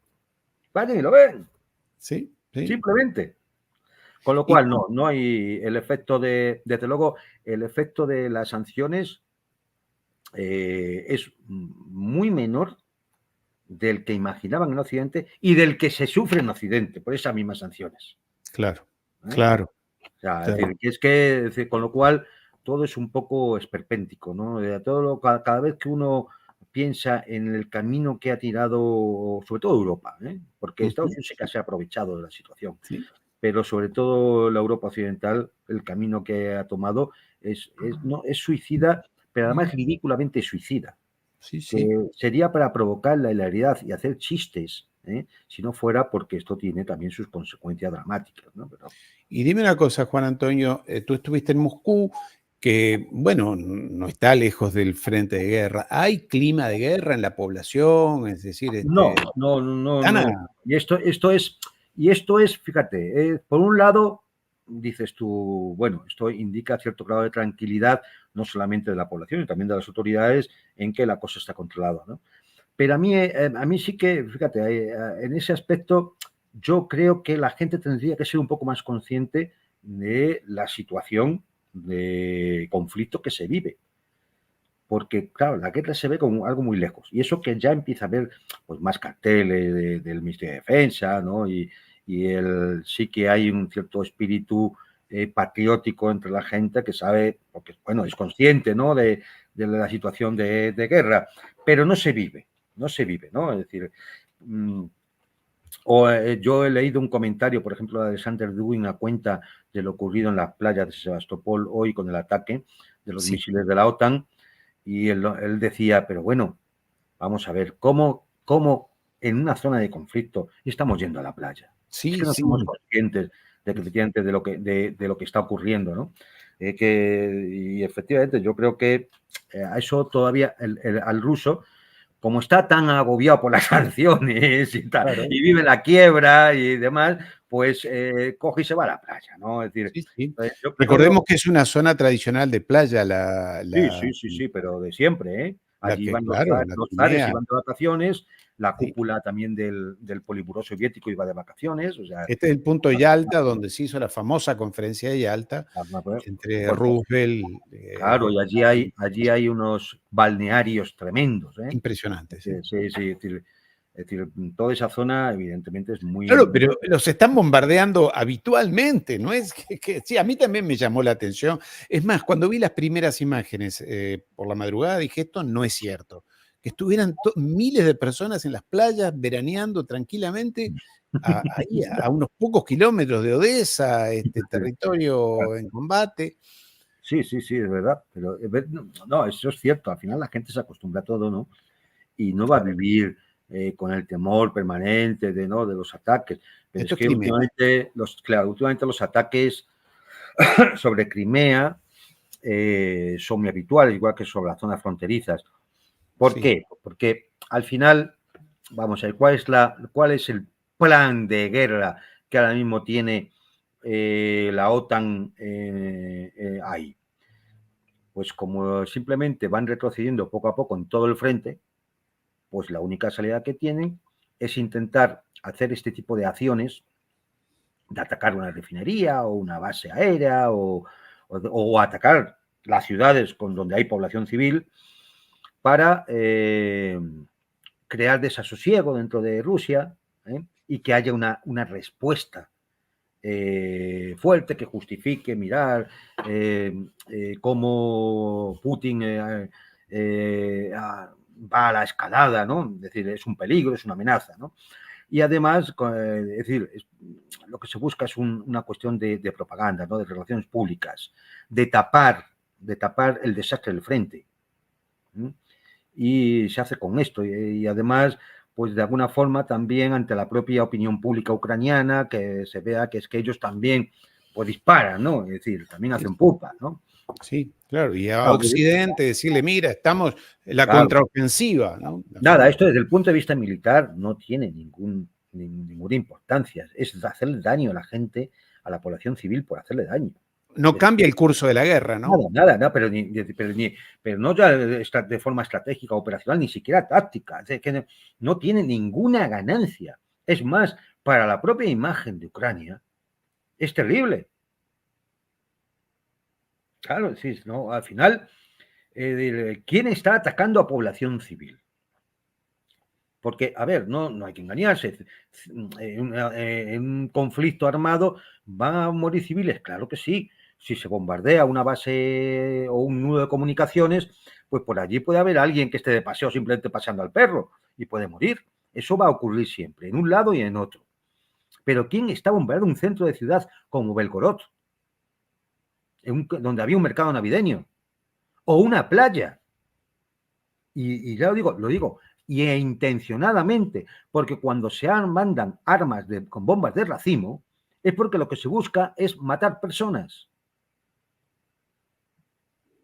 vayan y lo ven,
Sí, sí.
simplemente. Con lo
Y
cual, no hay el efecto desde luego, el efecto de las sanciones es muy menor del que imaginaban en Occidente y del que se sufre en Occidente por esas mismas sanciones.
claro,
¿eh?
claro,
O sea,
claro.
es decir, con lo cual todo es un poco esperpéntico, ¿no? Cada vez que uno piensa en el camino que ha tirado, sobre todo Europa, porque Estados
Ujú,
Unidos sí que se ha aprovechado de la situación,
sí,
pero sobre todo la Europa occidental, el camino que ha tomado no, es suicida, pero además ridículamente suicida,
sí,
que
sí.
sería para provocar la hilaridad y hacer chistes si no fuera porque esto tiene también sus consecuencias dramáticas, ¿no? Pero...
Y dime una cosa, Juan Antonio, tú estuviste en Moscú, que, bueno, no está lejos del frente de guerra. ¿Hay clima de guerra en la población? Es decir,
No, no, no,
¿están
no. Y esto es, fíjate, por un lado, dices tú, bueno, esto indica cierto grado de tranquilidad, no solamente de la población, sino también de las autoridades, en que la cosa está controlada, ¿no? Pero a mí sí que, fíjate, en ese aspecto, yo creo que la gente tendría que ser un poco más consciente de la situación de conflicto que se vive. Porque, claro, la guerra se ve como algo muy lejos. Y eso que ya empieza a haber pues, más carteles del Ministerio de Defensa, ¿no? Sí que hay un cierto espíritu patriótico entre la gente que sabe, porque, bueno, es consciente, ¿no? De la situación de guerra, pero no se vive, ¿no? Es decir, yo he leído un comentario, por ejemplo, de Alexander Dugin a cuenta de lo ocurrido en las playas de Sebastopol hoy con el ataque de los misiles de la OTAN, y él decía, pero bueno, vamos a ver, ¿cómo en una zona de conflicto estamos yendo a la playa? Es que no somos conscientes de, efectivamente, de lo que está ocurriendo, ¿no? Y efectivamente yo creo que a eso todavía al ruso, como está tan agobiado por las sanciones y vive la quiebra y demás, pues coge y se va a la playa, ¿no? Es decir,
recordemos que es una zona tradicional de playa,
Sí, pero de siempre, ¿eh? Allí van los
la
zares
Crimea.
iban de vacaciones, la cúpula también del Politburó soviético iba de vacaciones, o sea...
Este es el punto de Yalta, donde se hizo la famosa conferencia de Yalta entre Roosevelt.
Claro, y allí hay unos balnearios tremendos, ¿eh?
Impresionantes.
Sí, es decir, toda esa zona evidentemente es muy...
Claro, pero los están bombardeando habitualmente, ¿no? Es que sí, a mí también me llamó la atención. Es más, cuando vi las primeras imágenes por la madrugada, dije, esto no es cierto. Que estuvieran miles de personas en las playas veraneando tranquilamente, ahí a unos pocos kilómetros de Odessa, territorio en combate.
Sí, es verdad, pero no, eso es cierto, al final la gente se acostumbra a todo, ¿no? Y no va a vivir con el temor permanente de los ataques. Pero
Esto
es
es
que
Crimea.
últimamente los ataques sobre Crimea son muy habituales, igual que sobre las zonas fronterizas. ¿Por qué? Porque al final, vamos a ver, ¿cuál es el plan de guerra que ahora mismo tiene la OTAN ahí? Pues como simplemente van retrocediendo poco a poco en todo el frente, pues la única salida que tienen es intentar hacer este tipo de acciones, de atacar una refinería o una base aérea o atacar las ciudades donde hay población civil para crear desasosiego dentro de Rusia y que haya una respuesta fuerte que justifique mirar cómo Putin va a la escalada, ¿no? Es decir, es un peligro, es una amenaza, ¿no? Y además, es decir, lo que se busca es una cuestión de propaganda, ¿no? De relaciones públicas, de tapar el desastre del frente. Y se hace con esto. Y además, pues de alguna forma también ante la propia opinión pública ucraniana, que se vea que es que ellos también pues disparan, ¿no? Es decir, también hacen pupa, ¿no?
Sí, claro, y a Occidente decirle, mira, estamos en la
Claro.
contraofensiva, ¿no?
Nada, esto desde el punto de vista militar no tiene ninguna importancia. Es hacerle daño a la gente, a la población civil por hacerle daño.
No cambia el curso de la guerra, ¿no?
Nada, pero no ya de forma estratégica, operacional, ni siquiera táctica. Es que no tiene ninguna ganancia. Es más, para la propia imagen de Ucrania, es terrible. Claro, sí, no, al final, ¿quién está atacando a población civil? Porque, a ver, no hay que engañarse. En un conflicto armado, ¿van a morir civiles? Claro que sí. Si se bombardea una base o un nudo de comunicaciones, pues por allí puede haber alguien que esté de paseo simplemente paseando al perro y puede morir. Eso va a ocurrir siempre, en un lado y en otro. Pero ¿quién está bombardeando un centro de ciudad como Belgorod? Donde había un mercado navideño. O una playa. Y ya lo digo, e intencionadamente, porque cuando se mandan armas con bombas de racimo, es porque lo que se busca es matar personas.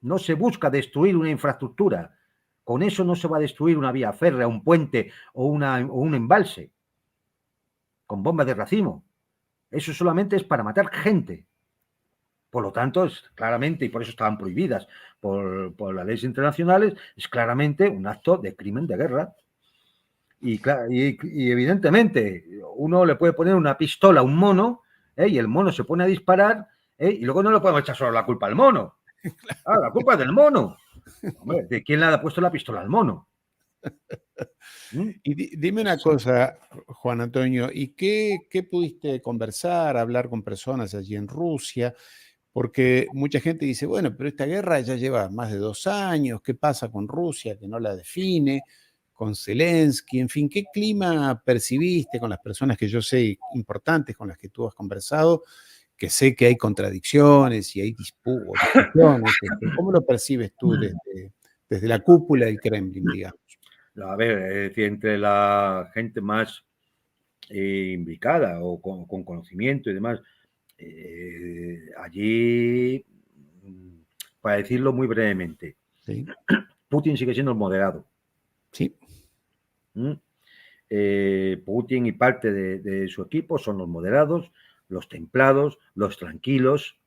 No se busca destruir una infraestructura. Con eso no se va a destruir una vía férrea, un puente o un embalse con bombas de racimo. Eso solamente es para matar gente. Por lo tanto, es claramente, y por eso estaban prohibidas por las leyes internacionales, es claramente un acto de crimen de guerra. Y evidentemente, uno le puede poner una pistola a un mono, y el mono se pone a disparar, y luego no le podemos echar solo la culpa al mono. Ah, la culpa es del mono. Hombre, ¿de quién le ha puesto la pistola al mono?
Y dime una cosa, Juan Antonio, ¿y qué pudiste conversar, hablar con personas allí en Rusia? Porque mucha gente dice, bueno, pero esta guerra ya lleva más de 2 años, ¿qué pasa con Rusia que no la define? Con Zelensky, en fin, ¿qué clima percibiste con las personas que yo sé importantes con las que tú has conversado? Que sé que hay contradicciones y hay discusiones. ¿Cómo lo percibes tú desde la cúpula del Kremlin, digamos?
A ver, es decir, entre la gente más implicada o con conocimiento y demás, allí, para decirlo muy brevemente,
Sí,
Putin sigue siendo el moderado.
sí.
Putin y parte de su equipo son los moderados, los templados, los tranquilos,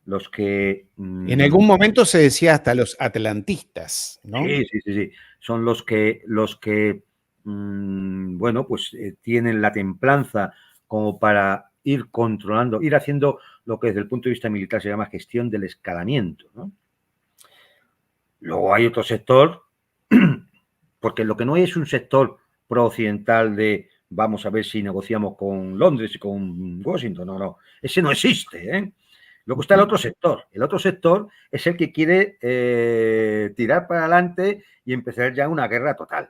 los que...
En algún momento se decía hasta los atlantistas, ¿no?
Sí. Son los que bueno, pues tienen la templanza como para ir controlando, ir haciendo lo que desde el punto de vista militar se llama gestión del escalamiento, ¿no? Luego hay otro sector, porque lo que no es un sector pro-occidental de vamos a ver si negociamos con Londres y con Washington, no, ese no existe, ¿eh? Luego está el otro sector. El otro sector es el que quiere tirar para adelante y empezar ya una guerra total.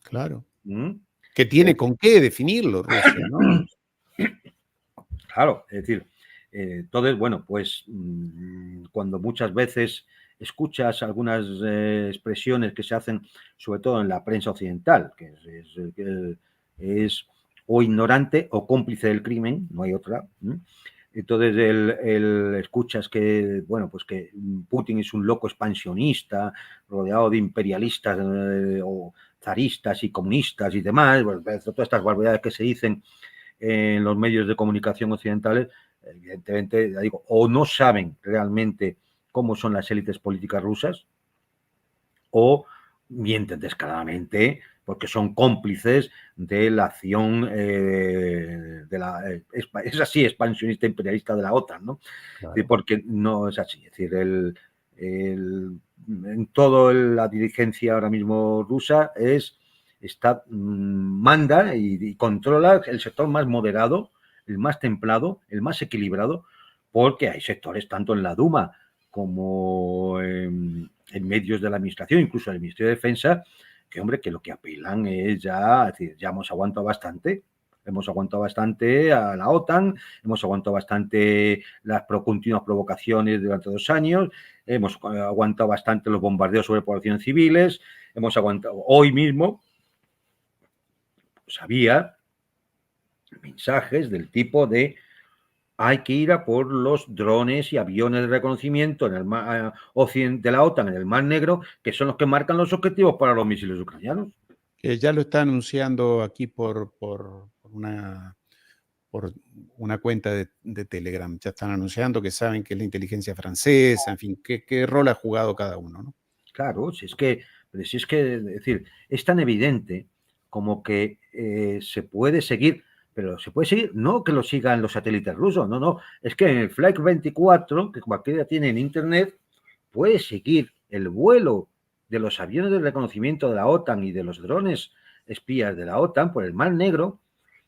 Claro. Que tiene con qué definirlo Rusia, ¿no?
Claro, es decir, entonces, bueno, pues cuando muchas veces escuchas algunas expresiones que se hacen, sobre todo en la prensa occidental, que es o ignorante o cómplice del crimen, no hay otra. Entonces escuchas que, bueno, pues que Putin es un loco expansionista, rodeado de imperialistas o zaristas y comunistas y demás, bueno, todas estas barbaridades que se dicen en los medios de comunicación occidentales, evidentemente, ya digo, o no saben realmente cómo son las élites políticas rusas, o mienten descaradamente porque son cómplices de la acción es así, expansionista imperialista de la OTAN, ¿no?
Claro.
Porque no es así. Es decir, en toda la dirigencia ahora mismo rusa manda y controla el sector más moderado, el más templado, el más equilibrado, porque hay sectores tanto en la Duma como en medios de la administración, incluso en el Ministerio de Defensa, que hombre, que lo que apelan es ya, es decir, ya hemos aguantado bastante a la OTAN, hemos aguantado bastante las continuas provocaciones durante 2 años, hemos aguantado bastante los bombardeos sobre poblaciones civiles, hemos aguantado hoy mismo, pues había mensajes del tipo de hay que ir a por los drones y aviones de reconocimiento en el mar occidente de la OTAN, en el Mar Negro, que son los que marcan los objetivos para los misiles ucranianos.
Ya lo está anunciando aquí por una cuenta de Telegram. Ya están anunciando que saben que es la inteligencia francesa, en fin, qué rol ha jugado cada uno, ¿no?
Claro, si es que, es decir, es tan evidente como que se puede seguir, pero se puede seguir, no que lo sigan los satélites rusos, no, es que en el Flight 24, que cualquiera tiene en Internet, puede seguir el vuelo de los aviones de reconocimiento de la OTAN y de los drones espías de la OTAN por el Mar Negro,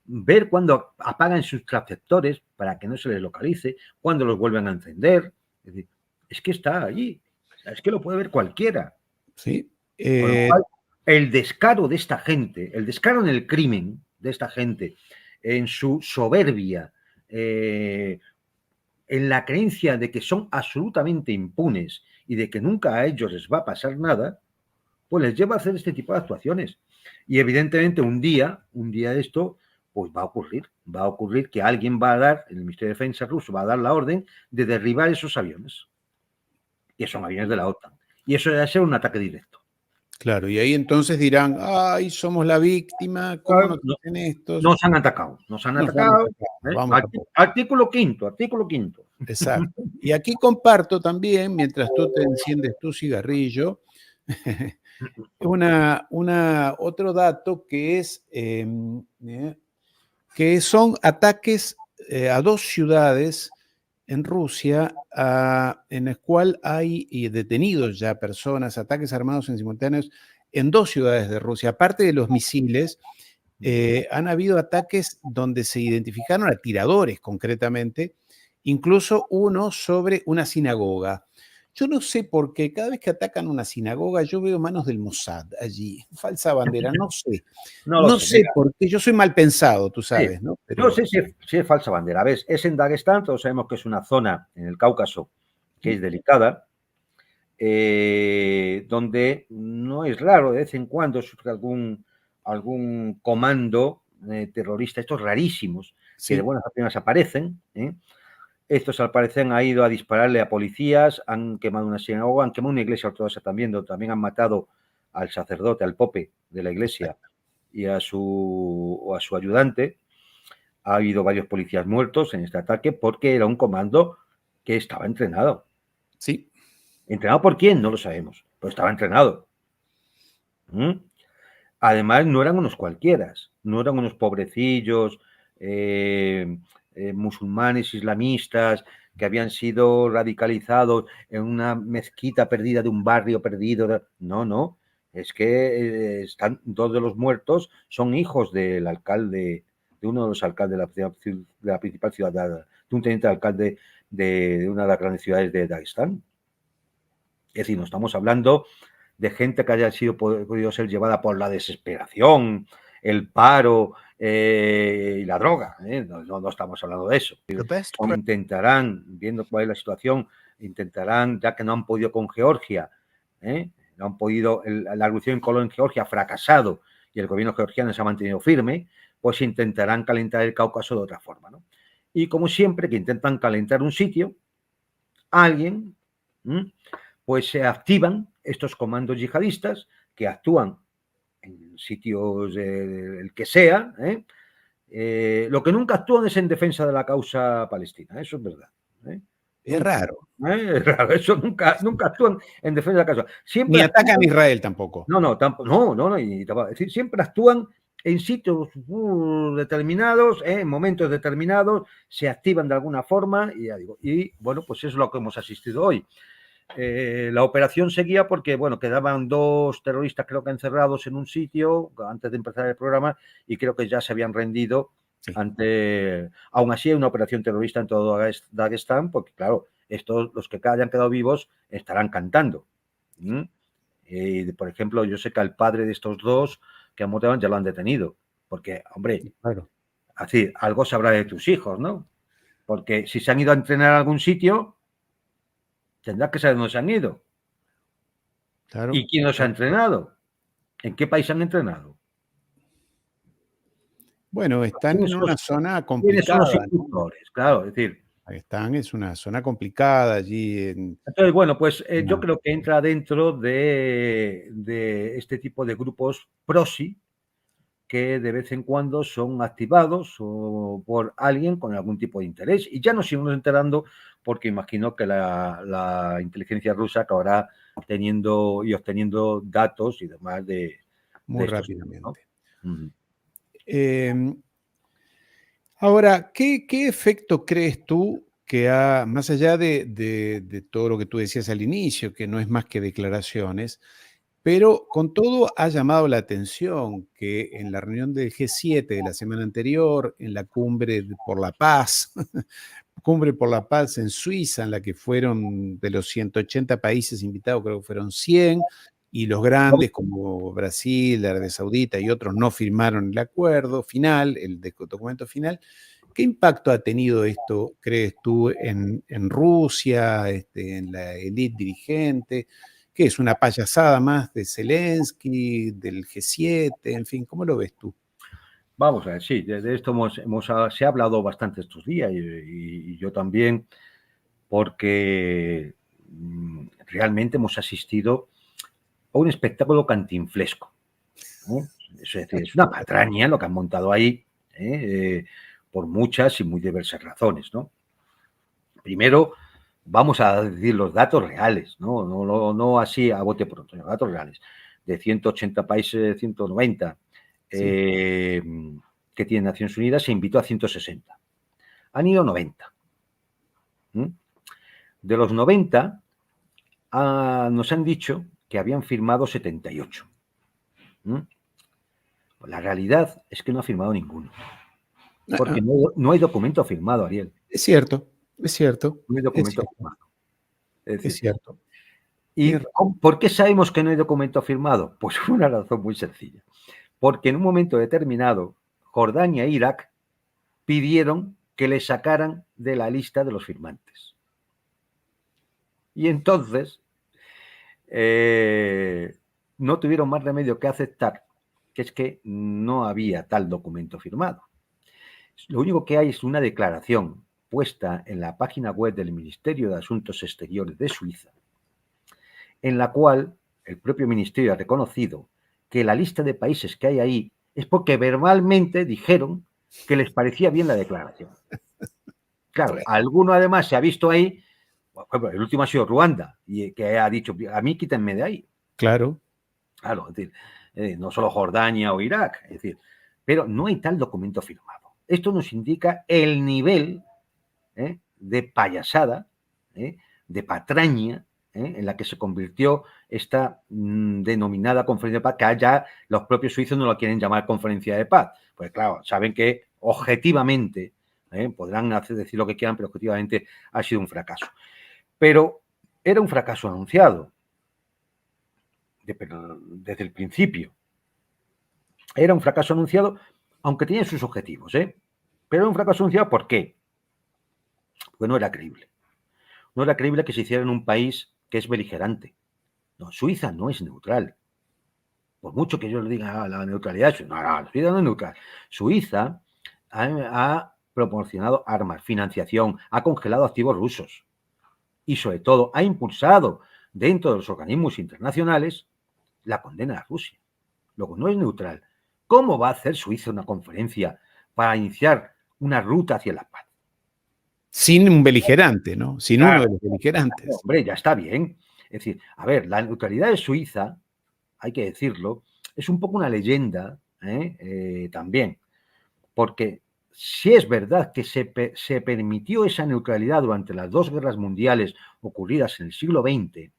ver cuándo apagan sus transceptores para que no se les localice, cuándo los vuelven a encender. Es decir, es que está allí, es que lo puede ver cualquiera.
Sí.
Con lo cual, el descaro de esta gente, el descaro en el crimen de esta gente, en su soberbia, en la creencia de que son absolutamente impunes y de que nunca a ellos les va a pasar nada, pues les lleva a hacer este tipo de actuaciones. Y evidentemente un día esto, pues va a ocurrir que alguien va a dar, el Ministerio de Defensa ruso va a dar la orden de derribar esos aviones, que son aviones de la OTAN. Y eso va a ser un ataque directo.
Claro, y ahí entonces dirán, ay, somos la víctima, ¿cómo nos hacen estos?
Nos han atacado,
Nos han atacado, vamos a por.
Artículo quinto.
Exacto. Y aquí comparto también, mientras tú te enciendes tu cigarrillo, otro dato que es que son ataques a 2 ciudades en Rusia, en el cual hay detenidos ya personas, ataques armados en simultáneos en 2 ciudades de Rusia. Aparte de los misiles, han habido ataques donde se identificaron a tiradores concretamente, incluso uno sobre una sinagoga. Yo no sé por qué cada vez que atacan una sinagoga yo veo manos del Mossad allí, falsa bandera, no sé.
No lo
No
sé,
sé
mira.
por qué, yo soy mal pensado, tú
Sí.
sabes, ¿no?
No
Pero
sé si es falsa bandera. ¿Ves? Es en Daguestán, todos sabemos que es una zona en el Cáucaso que es delicada, donde no es raro, de vez en cuando surge algún comando terrorista, estos rarísimos, que de
sí,
buenas a primeras aparecen. Estos al parecer han ido a dispararle a policías, han quemado una sinagoga, han quemado una iglesia ortodoxa también, donde también han matado al sacerdote, al pope de la iglesia y a su ayudante. Ha habido varios policías muertos en este ataque porque era un comando que estaba entrenado.
sí.
¿Entrenado por quién? No lo sabemos, pero estaba entrenado. Además, no eran unos cualquieras, no eran unos pobrecillos musulmanes islamistas que habían sido radicalizados en una mezquita perdida de un barrio perdido. No, no. Es que están 2 de los muertos son hijos del alcalde, de uno de los alcaldes de la principal ciudad, de un teniente alcalde de una de las grandes ciudades de Dagestán. Es decir, no estamos hablando de gente que haya podido ser llevada por la desesperación, el paro y la droga. No estamos hablando de eso. Intentarán, viendo cuál es la situación, ya que no han podido con Georgia, no han podido, la revolución en Colón en Georgia ha fracasado y el gobierno georgiano se ha mantenido firme, pues intentarán calentar el Cáucaso de otra forma, ¿no? Y como siempre que intentan calentar un sitio, alguien, pues se activan estos comandos yihadistas que actúan en sitios el que sea. Lo que nunca actúan es en defensa de la causa palestina, eso es verdad.
Es raro.
Es raro, eso nunca actúan en defensa de la causa.
Ni atacan a Israel tampoco.
No, es decir, siempre actúan en sitios determinados, en momentos determinados, se activan de alguna forma y bueno, pues eso es lo que hemos asistido hoy. La operación seguía porque, bueno, quedaban 2 terroristas creo que encerrados en un sitio antes de empezar el programa y creo que ya se habían rendido aún así hay una operación terrorista en todo Dagestán porque, claro, los que hayan quedado vivos estarán cantando. Por ejemplo, yo sé que al padre de estos 2 que han muerto ya lo han detenido porque, hombre,
claro.
así, algo sabrá de tus hijos, ¿no? Porque si se han ido a entrenar a algún sitio, tendrás que saber dónde se han ido.
Claro.
¿Y quién los ha entrenado? ¿En qué país han entrenado?
Bueno, están en una zona
¿Quiénes son los
complicada, ¿no?
instructores? Claro, es decir.
Es una zona complicada allí.
Entonces, bueno, pues yo creo que entra dentro de este tipo de grupos proxy que de vez en cuando son activados por alguien con algún tipo de interés. Y ya nos íbamos enterando porque imagino que la inteligencia rusa acabará teniendo y obteniendo datos y demás de
Muy
estos
rápidamente.
grupos,
¿no? Ahora, ¿qué efecto crees tú que más allá de todo lo que tú decías al inicio, que no es más que declaraciones, pero con todo ha llamado la atención que en la reunión del G7 de la semana anterior, en la cumbre por la paz, cumbre por la paz en Suiza, en la que fueron de los 180 países invitados, creo que fueron 100, y los grandes como Brasil, Arabia Saudita y otros no firmaron el acuerdo final, el documento final. ¿Qué impacto ha tenido esto, crees tú, en Rusia, en la élite dirigente? ¿Qué es una payasada más de Zelensky, del G7? En fin, ¿cómo lo ves tú?
Vamos a ver, sí, de esto se ha hablado bastante estos días y yo también, porque realmente hemos asistido a un espectáculo cantinflesco, ¿no? Es decir, es una patraña lo que han montado ahí, por muchas y muy diversas razones, ¿no? Primero, vamos a decir los datos reales, no así a bote pronto, los datos reales. De 180 países, 190 que tienen Naciones Unidas, se invitó a 160. Han ido 90. De los 90, nos han dicho que habían firmado 78. La realidad es que no ha firmado ninguno. Porque no hay documento firmado, Ariel.
Es cierto, es cierto.
No hay documento firmado.
Es cierto.
¿Y por qué sabemos que no hay documento firmado? Pues por una razón muy sencilla. Porque en un momento determinado, Jordania e Irak pidieron que le sacaran de la lista de los firmantes. Y entonces no tuvieron más remedio que aceptar que es que no había tal documento firmado. Lo único que hay es una declaración puesta en la página web del Ministerio de Asuntos Exteriores de Suiza, en la cual el propio ministerio ha reconocido que la lista de países que hay ahí es porque verbalmente dijeron que les parecía bien la declaración. Claro, alguno además se ha visto ahí, el último ha sido Ruanda, y que ha dicho, a mí quítenme de ahí.
Claro.
Claro, es decir, no solo Jordania o Irak, es decir, pero no hay tal documento firmado. Esto nos indica el nivel de payasada, de patraña, en la que se convirtió esta denominada conferencia de paz, que ya los propios suizos no lo quieren llamar conferencia de paz. Pues claro, saben que objetivamente, podrán decir lo que quieran, pero objetivamente ha sido un fracaso. Pero era un fracaso anunciado desde el principio. Era un fracaso anunciado, aunque tenía sus objetivos, pero era un fracaso anunciado, ¿por qué? Porque no era creíble. No era creíble que se hiciera en un país que es beligerante. No, Suiza no es neutral. Por mucho que yo le diga la neutralidad, no, Suiza no es neutral. Suiza ha proporcionado armas, financiación, ha congelado activos rusos y, sobre todo, ha impulsado dentro de los organismos internacionales la condena a Rusia. Luego, no es neutral. ¿Cómo va a hacer Suiza una conferencia para iniciar una ruta hacia la paz?
Sin un beligerante, ¿no? Sin uno de los beligerantes.
Claro, hombre, ya está bien. Es decir, a ver, la neutralidad de Suiza, hay que decirlo, es un poco una leyenda también. Porque si es verdad que se permitió esa neutralidad durante las dos guerras mundiales ocurridas en el siglo XX,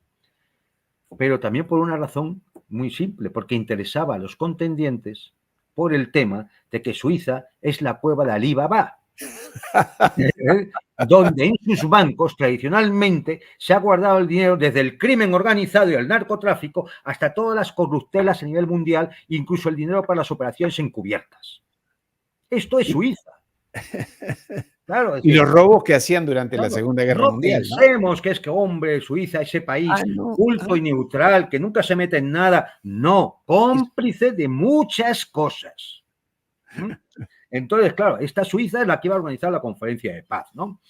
pero también por una razón muy simple, porque interesaba a los contendientes por el tema de que Suiza es la cueva de Alí Baba, donde en sus bancos tradicionalmente se ha guardado el dinero desde el crimen organizado y el narcotráfico hasta todas las corruptelas a nivel mundial, incluso el dinero para las operaciones encubiertas. Esto es Suiza. Claro,
y los robos que hacían durante la Segunda Guerra Mundial.
No pensemos que es que, hombre, Suiza, ese país culto y neutral, que nunca se mete en nada. No, cómplice de muchas cosas. Entonces, claro, esta Suiza es la que iba a organizar la conferencia de paz, ¿no?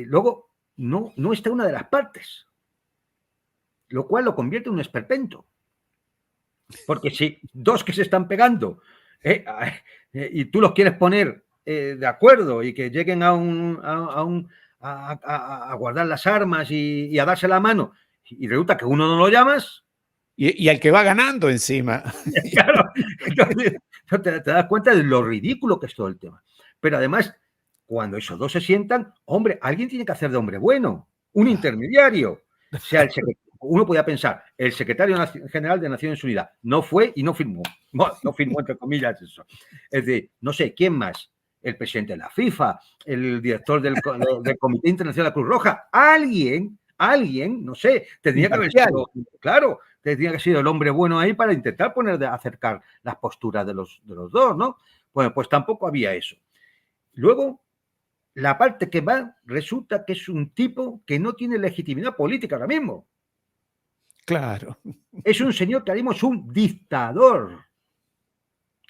Luego, no está una de las partes, lo cual lo convierte en un esperpento. Porque si dos que se están pegando y tú los quieres poner de acuerdo y que lleguen a guardar las armas y a darse la mano, y resulta que uno no lo llamas.
Y al que va ganando encima.
Claro, te das cuenta de lo ridículo que es todo el tema. Pero además, cuando esos dos se sientan, hombre, alguien tiene que hacer de hombre bueno, un intermediario. O sea, uno podía pensar, el secretario general de Naciones Unidas no fue y no firmó. No firmó, entre comillas, eso. Es decir, no sé, ¿quién más? El presidente de la FIFA, el director del Comité Internacional de la Cruz Roja. Alguien, no sé, tendría que haber sido, claro, tendría que haber sido el hombre bueno ahí para intentar acercar las posturas de los dos, ¿no? Bueno, pues tampoco había eso. Luego, la parte que va resulta que es un tipo que no tiene legitimidad política ahora mismo.
Claro.
Es un señor que ahora mismo es un dictador.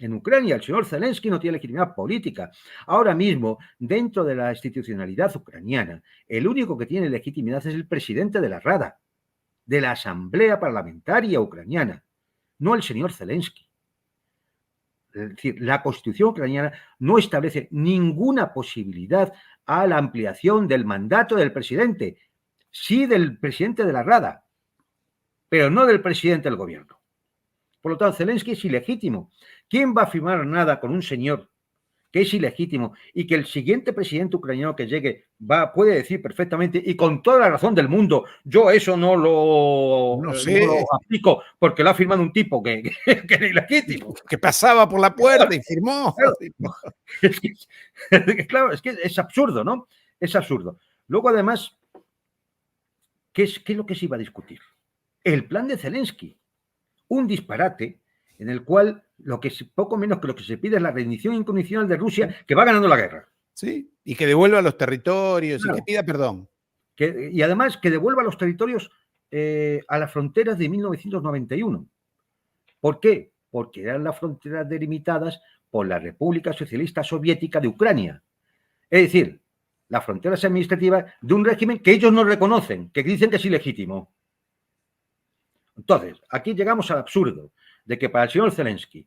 En Ucrania el señor Zelensky no tiene legitimidad política. Ahora mismo, dentro de la institucionalidad ucraniana, el único que tiene legitimidad es el presidente de la Rada, de la Asamblea Parlamentaria Ucraniana, no el señor Zelensky. Es decir, la Constitución ucraniana no establece ninguna posibilidad a la ampliación del mandato del presidente, sí del presidente de la Rada, pero no del presidente del gobierno. Por lo tanto, Zelensky es ilegítimo. ¿Quién va a firmar nada con un señor que es ilegítimo y que el siguiente presidente ucraniano que llegue puede decir perfectamente y con toda la razón del mundo, yo eso no lo aplico porque lo ha firmado un tipo que es ilegítimo?
Que pasaba por la puerta y firmó.
Claro, claro, es que es absurdo, ¿no? Es absurdo. Luego, además, ¿qué es lo que se iba a discutir? El plan de Zelensky. Un disparate en el cual poco menos que lo que se pide es la rendición incondicional de Rusia, que va ganando la guerra.
Sí, y que devuelva los territorios,
claro.
Y que pida perdón.
Y además que devuelva los territorios a las fronteras de 1991. ¿Por qué? Porque eran las fronteras delimitadas por la República Socialista Soviética de Ucrania. Es decir, las fronteras administrativas de un régimen que ellos no reconocen, que dicen que es ilegítimo. Entonces, aquí llegamos al absurdo de que para el señor Zelensky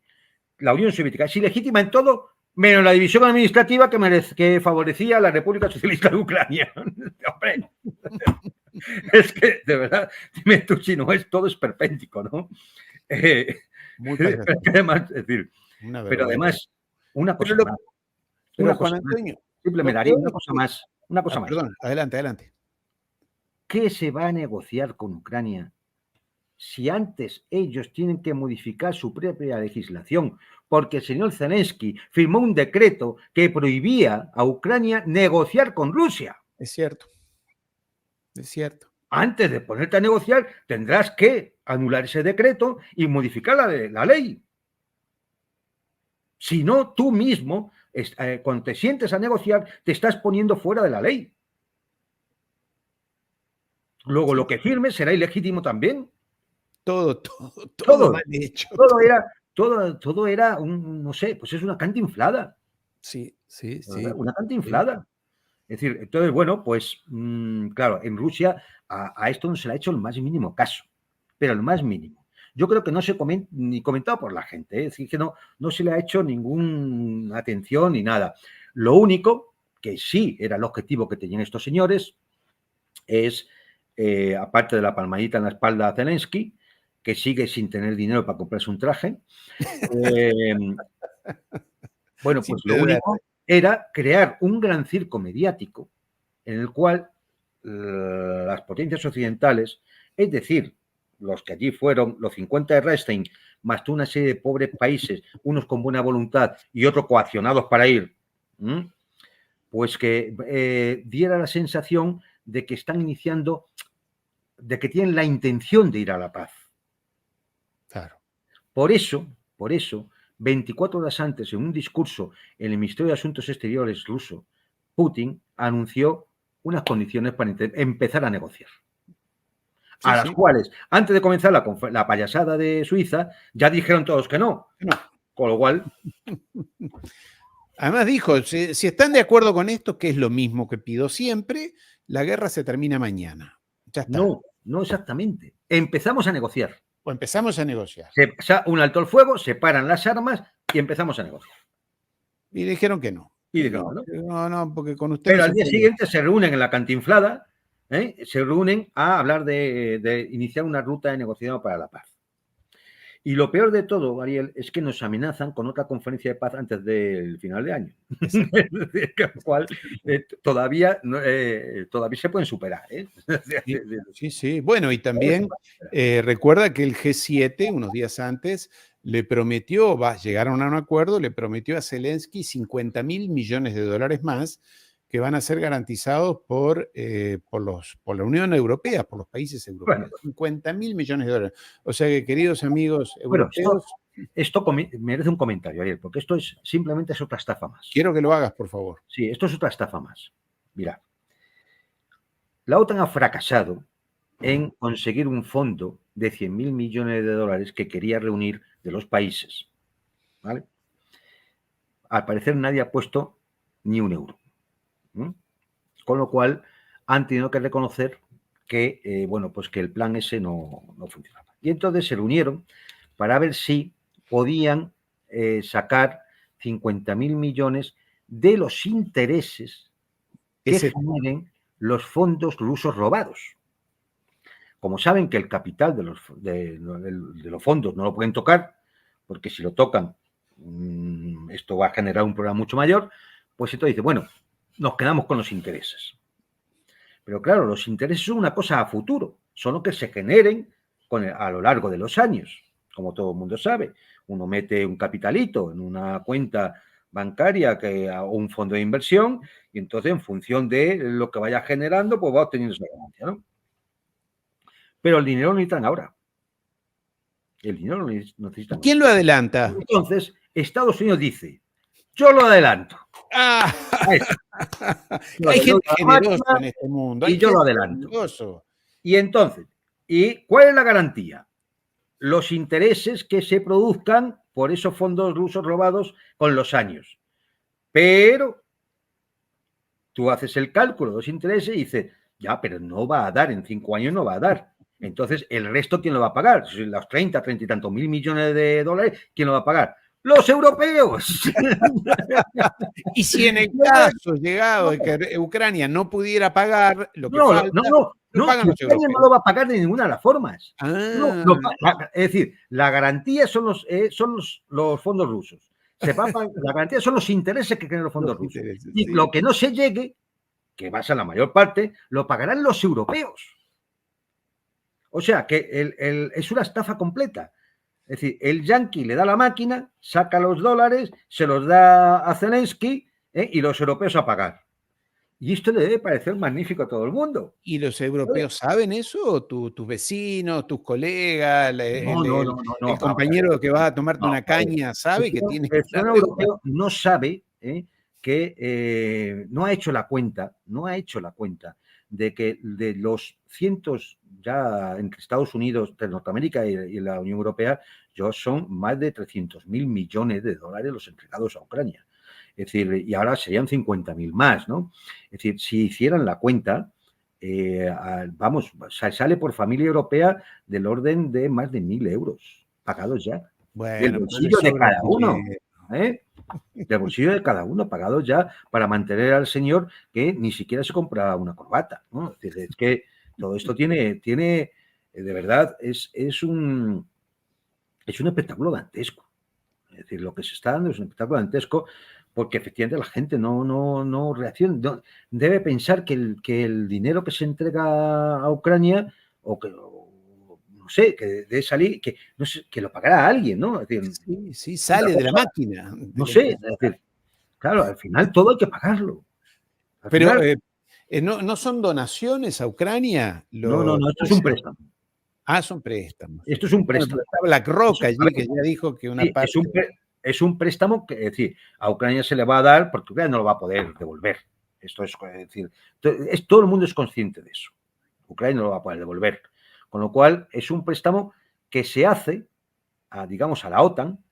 la Unión Soviética es ilegítima en todo, menos la división administrativa que favorecía a la República Socialista de Ucrania. Hombre, es que, de verdad, dime tú si no todo es perpéntico, ¿no?
Muy
pero además, es decir, pero además, una cosa más.
Pero Juan Antonio.
Simplemente haría una cosa más. Una cosa más.
Perdón, adelante.
¿Qué se va a negociar con Ucrania si antes ellos tienen que modificar su propia legislación? Porque el señor Zelensky firmó un decreto que prohibía a Ucrania negociar con Rusia.
Es cierto. Es cierto.
Antes de ponerte a negociar, tendrás que anular ese decreto y modificar la ley. Si no, tú mismo, cuando te sientes a negociar, te estás poniendo fuera de la ley. Luego, lo que firmes será ilegítimo también.
Todo mal hecho.
Todo era no sé, pues es una cantinflada.
Sí.
Una cantinflada. Es decir, entonces, bueno, pues, claro, en Rusia a esto no se le ha hecho el más mínimo caso, pero el más mínimo. Yo creo que no se ni comentado por la gente, es decir, que no se le ha hecho ninguna atención ni nada. Lo único que sí era el objetivo que tenían estos señores es, aparte de la palmadita en la espalda a Zelensky, que sigue sin tener dinero para comprarse un traje, bueno, pues lo único era crear un gran circo mediático en el cual las potencias occidentales, es decir, los que allí fueron, los 50 de Reichstein, más una serie de pobres países, unos con buena voluntad y otros coaccionados para ir, pues que diera la sensación de que están iniciando, de que tienen la intención de ir a la paz.
Claro.
Por eso, 24 horas antes, en un discurso en el Ministerio de Asuntos Exteriores ruso, Putin anunció unas condiciones para empezar a negociar. A las cuales, antes de comenzar la payasada de Suiza, ya dijeron todos que no. Con lo cual...
Además dijo, si están de acuerdo con esto, que es lo mismo que pido siempre, la guerra se termina mañana. Ya está.
No exactamente. Empezamos a negociar.
O empezamos a negociar.
Un alto el fuego, se paran las armas y empezamos a negociar.
Y dijeron que no.
Y dijeron
no, porque con ustedes...
Pero al día siguiente se reúnen en la cantinflada, se reúnen a hablar de iniciar una ruta de negociación para la paz. Y lo peor de todo, Ariel, es que nos amenazan con otra conferencia de paz antes del final de año. Lo cual todavía se pueden superar.
Sí. Bueno, y también recuerda que el G7, unos días antes, le prometió, llegaron a un acuerdo, le prometió a Zelensky 50.000 millones de dólares más que van a ser garantizados por la Unión Europea, por los países europeos. Bueno, 50.000 millones de dólares. O sea que, queridos amigos europeos...
Esto merece un comentario, Ariel, porque esto simplemente es otra estafa más.
Quiero que lo hagas, por favor.
Sí, esto es otra estafa más. Mira, la OTAN ha fracasado en conseguir un fondo de 100.000 millones de dólares que quería reunir de los países. ¿Vale? Al parecer nadie ha puesto ni un euro. Con lo cual han tenido que reconocer que, bueno, pues que el plan ese no funcionaba. Y entonces se reunieron para ver si podían sacar 50.000 millones de los intereses que generen los fondos rusos robados. Como saben que el capital de los fondos no lo pueden tocar, porque si lo tocan, esto va a generar un problema mucho mayor, pues entonces dice, bueno, nos quedamos con los intereses. Pero claro, los intereses son una cosa a futuro, son lo que se generen a lo largo de los años, como todo el mundo sabe. Uno mete un capitalito en una cuenta bancaria o un fondo de inversión y entonces en función de lo que vaya generando, pues va obteniendo esa ganancia, ¿no? Pero el dinero lo necesitan ahora. El dinero lo necesitan ahora.
¿Quién lo adelanta?
Entonces, Estados Unidos dice, yo lo adelanto.
Ah, hay gente generosa en este mundo.
Y yo lo adelanto. Generoso. Y entonces, ¿y cuál es la garantía? Los intereses que se produzcan por esos fondos rusos robados con los años. Pero tú haces el cálculo de los intereses y dices, ya, pero no va a dar, en 5 años no va a dar. Entonces, ¿el resto quién lo va a pagar? Los 30 y tantos mil millones de dólares, ¿quién lo va a pagar? ¡Los europeos!
Y si en el caso llegado de que Ucrania no pudiera pagar lo que falta,
lo pagan los europeos. No lo va a pagar de ninguna de las formas. Es decir, la garantía son los fondos rusos. La garantía son los intereses que generan los fondos rusos. Y sí, lo que no se llegue, que va a ser la mayor parte, lo pagarán los europeos. O sea, que es una estafa completa. Es decir, el yanqui le da la máquina, saca los dólares, se los da a Zelensky y los europeos a pagar. Y esto le debe parecer magnífico a todo el mundo.
¿Y los europeos saben eso? ¿Tus vecinos, tus colegas, el compañero que va a tomarte una caña sabe que tiene
el ciudadano europeo no sabe que no ha hecho la cuenta de que de los cientos ya entre Estados Unidos, de Norteamérica y la Unión Europea, son más de 300.000 millones de dólares los entregados a Ucrania. Es decir, y ahora serían 50.000 más, ¿no? Es decir, si hicieran la cuenta, sale por familia europea del orden de más de 1.000 euros pagados ya.
Bueno,
del bolsillo de cada uno. Del bolsillo de cada uno, pagados ya para mantener al señor que ni siquiera se compra una corbata, ¿no? Es que todo esto tiene de verdad, es un espectáculo dantesco. Es decir, lo que se está dando es un espectáculo dantesco porque efectivamente la gente no reacciona. Debe pensar que el dinero que se entrega a Ucrania no sé, que debe salir, que no sé, que lo pagará alguien, ¿no? Es decir,
sí, sale de la máquina.
No sé, es decir, claro, al final todo hay que pagarlo.
Pero ¿no son donaciones a Ucrania?
No, esto es un préstamo.
Ah, son préstamos.
Esto es un préstamo.
Bueno, está BlackRock allí que ya dijo que una parte...
Es un préstamo que, es decir, a Ucrania se le va a dar porque Ucrania no lo va a poder devolver. Esto es decir, todo el mundo es consciente de eso. Ucrania no lo va a poder devolver. Con lo cual, es un préstamo que se hace, digamos, a la OTAN,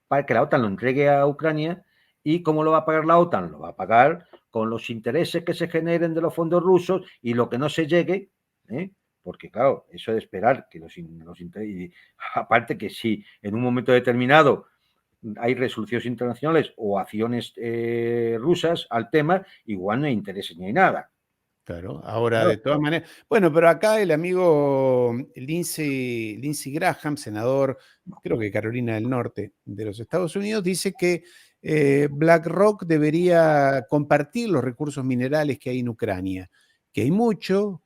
para que la OTAN lo entregue a Ucrania. ¿Y cómo lo va a pagar la OTAN? Lo va a pagar con los intereses que se generen de los fondos rusos y lo que no se llegue, porque claro, eso de esperar que los intereses, aparte que si en un momento determinado hay resoluciones internacionales o acciones rusas al tema, igual no hay intereses ni hay nada.
Claro, ahora de todas maneras. Bueno, pero acá el amigo Lindsey Graham, senador, creo que Carolina del Norte de los Estados Unidos, dice que BlackRock debería compartir los recursos minerales que hay en Ucrania, que hay muchos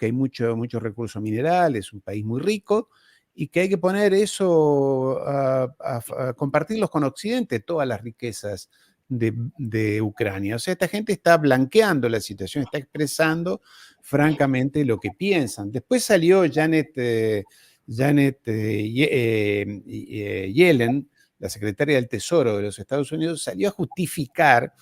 recursos minerales, es un país muy rico, y que hay que poner eso a compartirlos con Occidente, todas las riquezas de Ucrania. O sea, esta gente está blanqueando la situación, está expresando francamente lo que piensan. Después salió Janet Yellen, la secretaria del Tesoro de los Estados Unidos, salió a justificar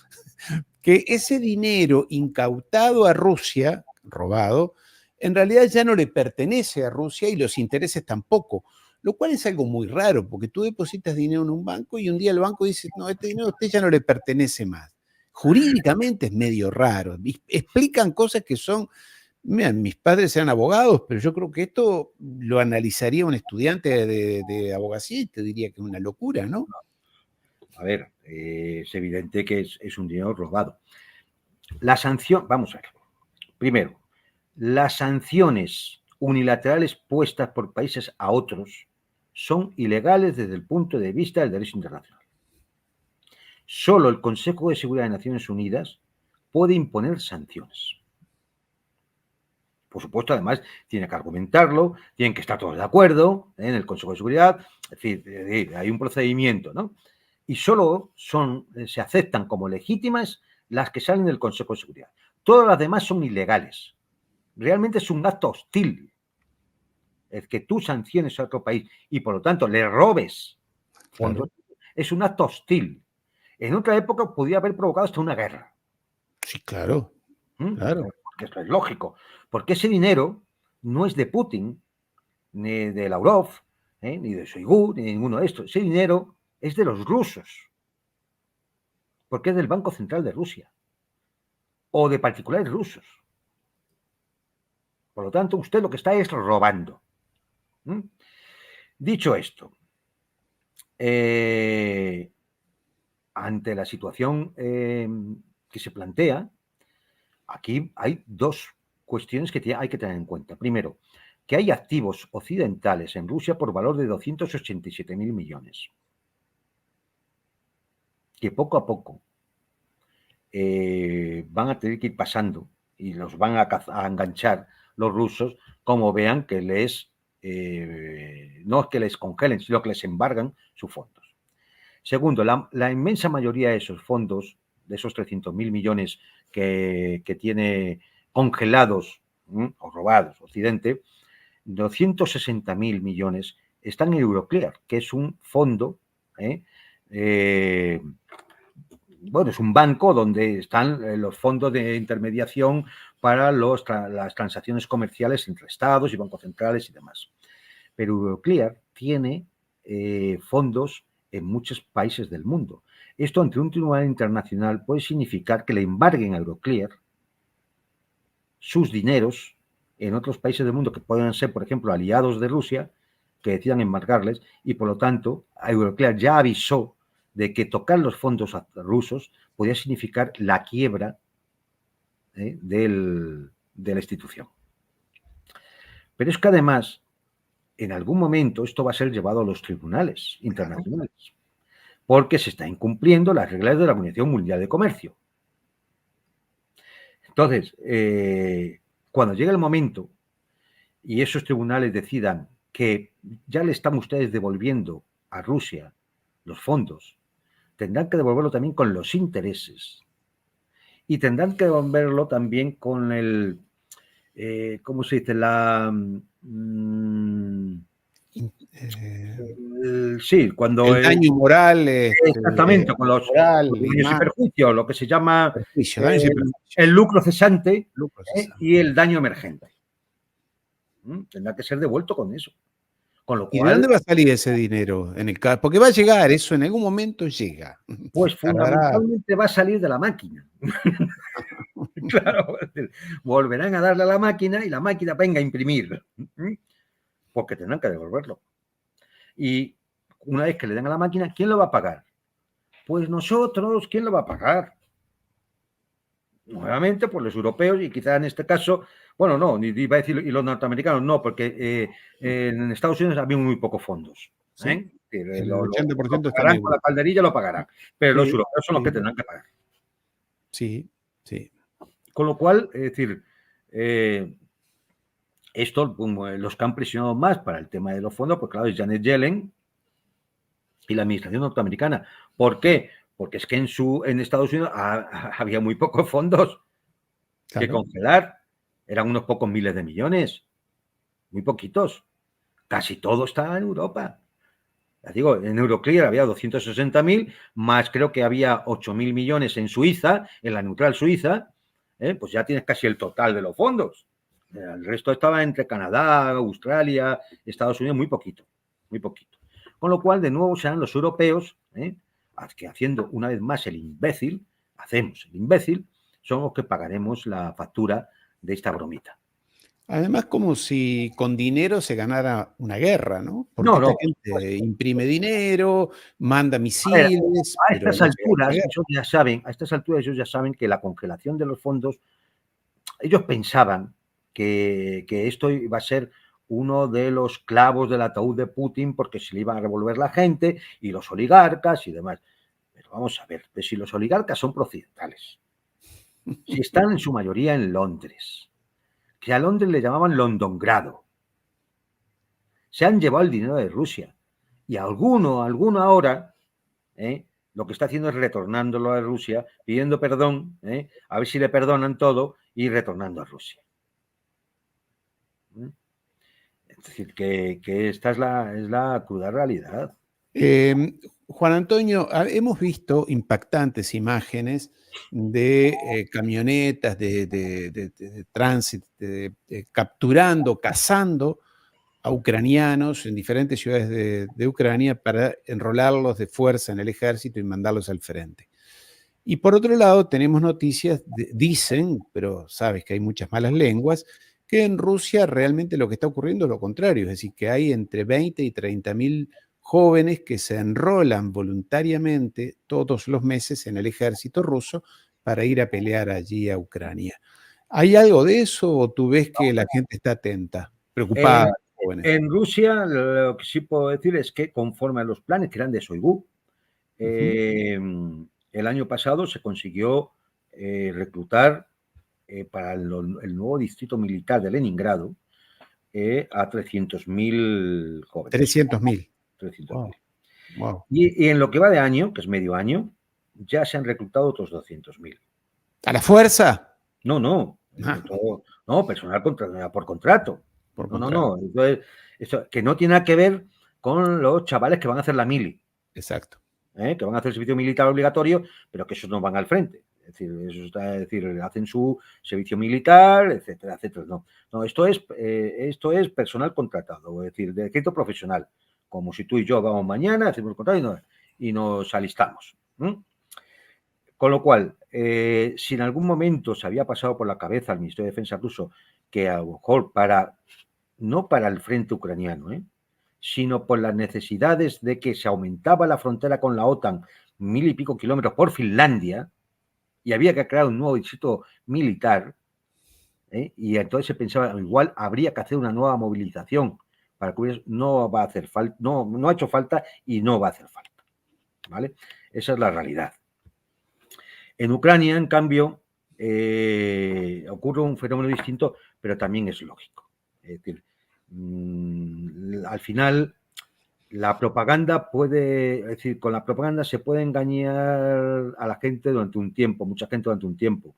que ese dinero incautado a Rusia, robado, en realidad ya no le pertenece a Rusia y los intereses tampoco, lo cual es algo muy raro, porque tú depositas dinero en un banco y un día el banco dice, no, este dinero a usted ya no le pertenece más. Jurídicamente es medio raro. Explican cosas que son, mira, mis padres eran abogados, pero yo creo que esto lo analizaría un estudiante de abogacía y te diría que es una locura, ¿no?
A ver, es evidente que es un dinero robado. La sanción, vamos a ver. Primero, las sanciones unilaterales puestas por países a otros son ilegales desde el punto de vista del derecho internacional. Solo el Consejo de Seguridad de Naciones Unidas puede imponer sanciones. Por supuesto, además, tiene que argumentarlo, tienen que estar todos de acuerdo en el Consejo de Seguridad, es decir, hay un procedimiento, ¿no? Y solo se aceptan como legítimas las que salen del Consejo de Seguridad. Todas las demás son ilegales. Realmente es un acto hostil. Es que tú sanciones a otro país y por lo tanto le robes fondos, claro, es un acto hostil. En otra época podía haber provocado hasta una guerra.
Sí, claro. Claro.
Porque esto es lógico. Porque ese dinero no es de Putin, ni de Lavrov, ni de Shoigu, ni de ninguno de estos. Ese dinero es de los rusos. Porque es del Banco Central de Rusia. O de particulares rusos. Por lo tanto, usted lo que está es robando. Dicho esto, ante la situación que se plantea, aquí hay dos cuestiones que hay que tener en cuenta. Primero, que hay activos occidentales en Rusia por valor de 287.000 millones, que poco a poco van a tener que ir pasando y los van a enganchar los rusos como vean que no es que les congelen, sino que les embargan sus fondos. Segundo, la inmensa mayoría de esos fondos, de esos 300.000 millones que tiene congelados o robados Occidente, 260.000 millones están en Euroclear, que es un fondo, bueno, es un banco donde están los fondos de intermediación para las transacciones comerciales entre estados y bancos centrales y demás. Pero Euroclear tiene fondos en muchos países del mundo. Esto ante un tribunal internacional puede significar que le embarguen a Euroclear sus dineros en otros países del mundo que puedan ser, por ejemplo, aliados de Rusia, que decidan embargarles, y por lo tanto, Euroclear ya avisó de que tocar los fondos rusos podía significar la quiebra de la institución. Pero es que además, en algún momento esto va a ser llevado a los tribunales internacionales, porque se está incumpliendo las reglas de la Organización Mundial de Comercio. Entonces, cuando llegue el momento y esos tribunales decidan que ya le están ustedes devolviendo a Rusia los fondos, tendrán que devolverlo también con los intereses y tendrán que devolverlo también con el, ¿cómo se dice? Sí, cuando
el daño moral.
Exactamente, con los daños y perjuicios, lo que se llama el lucro cesante, y el daño emergente. Tendrá que ser devuelto con eso. Con lo cual,
¿y de dónde va a salir ese dinero? Porque va a llegar, eso en algún momento llega.
Pues fundamentalmente va a salir de la máquina. Claro, volverán a darle a la máquina y la máquina venga a imprimir, porque tendrán que devolverlo. Y una vez que le den a la máquina, ¿quién lo va a pagar? Pues nosotros. ¿Quién lo va a pagar? Nuevamente, pues los europeos y quizá en este caso, bueno, no, ni iba a decir y los norteamericanos, no, porque en Estados Unidos había muy pocos fondos.
Sí, el
lo
80% está
pagarán con la calderilla, lo pagarán, pero los europeos son los que tendrán que pagar.
Sí, sí.
Con lo cual, es decir, esto, los que han presionado más para el tema de los fondos, pues claro, es Janet Yellen y la administración norteamericana. ¿Por qué? Porque es que en Estados Unidos había muy pocos fondos que congelar. Eran unos pocos miles de millones. Muy poquitos. Casi todo está en Europa. Ya digo, en Euroclear había 260.000, más creo que había 8.000 millones en Suiza, en la neutral Suiza, pues ya tienes casi el total de los fondos. El resto estaba entre Canadá, Australia, Estados Unidos, muy poquito, muy poquito. Con lo cual, de nuevo, serán los europeos, que haciendo una vez más el imbécil, son los que pagaremos la factura de esta bromita.
Además, como si con dinero se ganara una guerra, ¿no? Porque
No,
esta
no, por
gente
supuesto.
imprime dinero, manda
A ver,
misiles,
a
pero
estas
no se gana una
alturas,
guerra.
ellos ya saben que la congelación de los fondos, ellos pensaban que esto iba a ser uno de los clavos del ataúd de Putin porque se le iban a revolver la gente y los oligarcas y demás. Pero vamos a ver, si los oligarcas son procedentales, si están en su mayoría en Londres, que a Londres le llamaban Londongrado, se han llevado el dinero de Rusia y alguno ahora, lo que está haciendo es retornándolo a Rusia, pidiendo perdón, a ver si le perdonan todo y retornando a Rusia. Es decir, que esta es la cruda realidad.
Juan Antonio, hemos visto impactantes imágenes de camionetas de tránsito, capturando, cazando a ucranianos en diferentes ciudades de Ucrania para enrolarlos de fuerza en el ejército y mandarlos al frente. Y por otro lado, tenemos noticias, dicen, pero sabes que hay muchas malas lenguas, que en Rusia realmente lo que está ocurriendo es lo contrario, es decir, que hay entre 20 y 30.000 jóvenes que se enrolan voluntariamente todos los meses en el ejército ruso para ir a pelear allí a Ucrania. ¿Hay algo de eso o tú ves que la gente está atenta, preocupada,
En,
jóvenes?
en Rusia, lo que sí puedo decir es que conforme a los planes que eran de Shoigu,
Ujú.
el año pasado se consiguió reclutar para el nuevo distrito militar de Leningrado a 300.000 jóvenes.
300.000.
300.000.
Wow, wow.
Y en lo que va de año, que es medio año, ya se han reclutado otros 200.000.
¿A la fuerza?
No, no,
Ah,
no, personal por contrato.
por
No, no,
contrato.
no. Entonces, eso, que no tiene nada que ver con los chavales que van a hacer la mili,
Exacto.
que van a hacer el servicio militar obligatorio, pero que esos no van al frente. Es decir, hacen su servicio militar, etcétera, etcétera. No, no, esto es personal contratado, es decir, de decreto profesional. Como si tú y yo vamos mañana, hacemos el contrato y nos alistamos. Con lo cual, si en algún momento se había pasado por la cabeza al Ministerio de Defensa ruso que a lo mejor no para el frente ucraniano, sino por las necesidades de que se aumentaba la frontera con la OTAN 1.000 y pico kilómetros por Finlandia y había que crear un nuevo distrito militar, y entonces se pensaba, igual habría que hacer una nueva movilización para cubrir, no va a hacer falta, no ha hecho falta y no va a hacer falta, ¿vale? Esa es la realidad. En Ucrania, en cambio, ocurre un fenómeno distinto, pero también es lógico. Es decir, al final, la propaganda es decir, con la propaganda se puede engañar a la gente durante un tiempo, mucha gente durante un tiempo,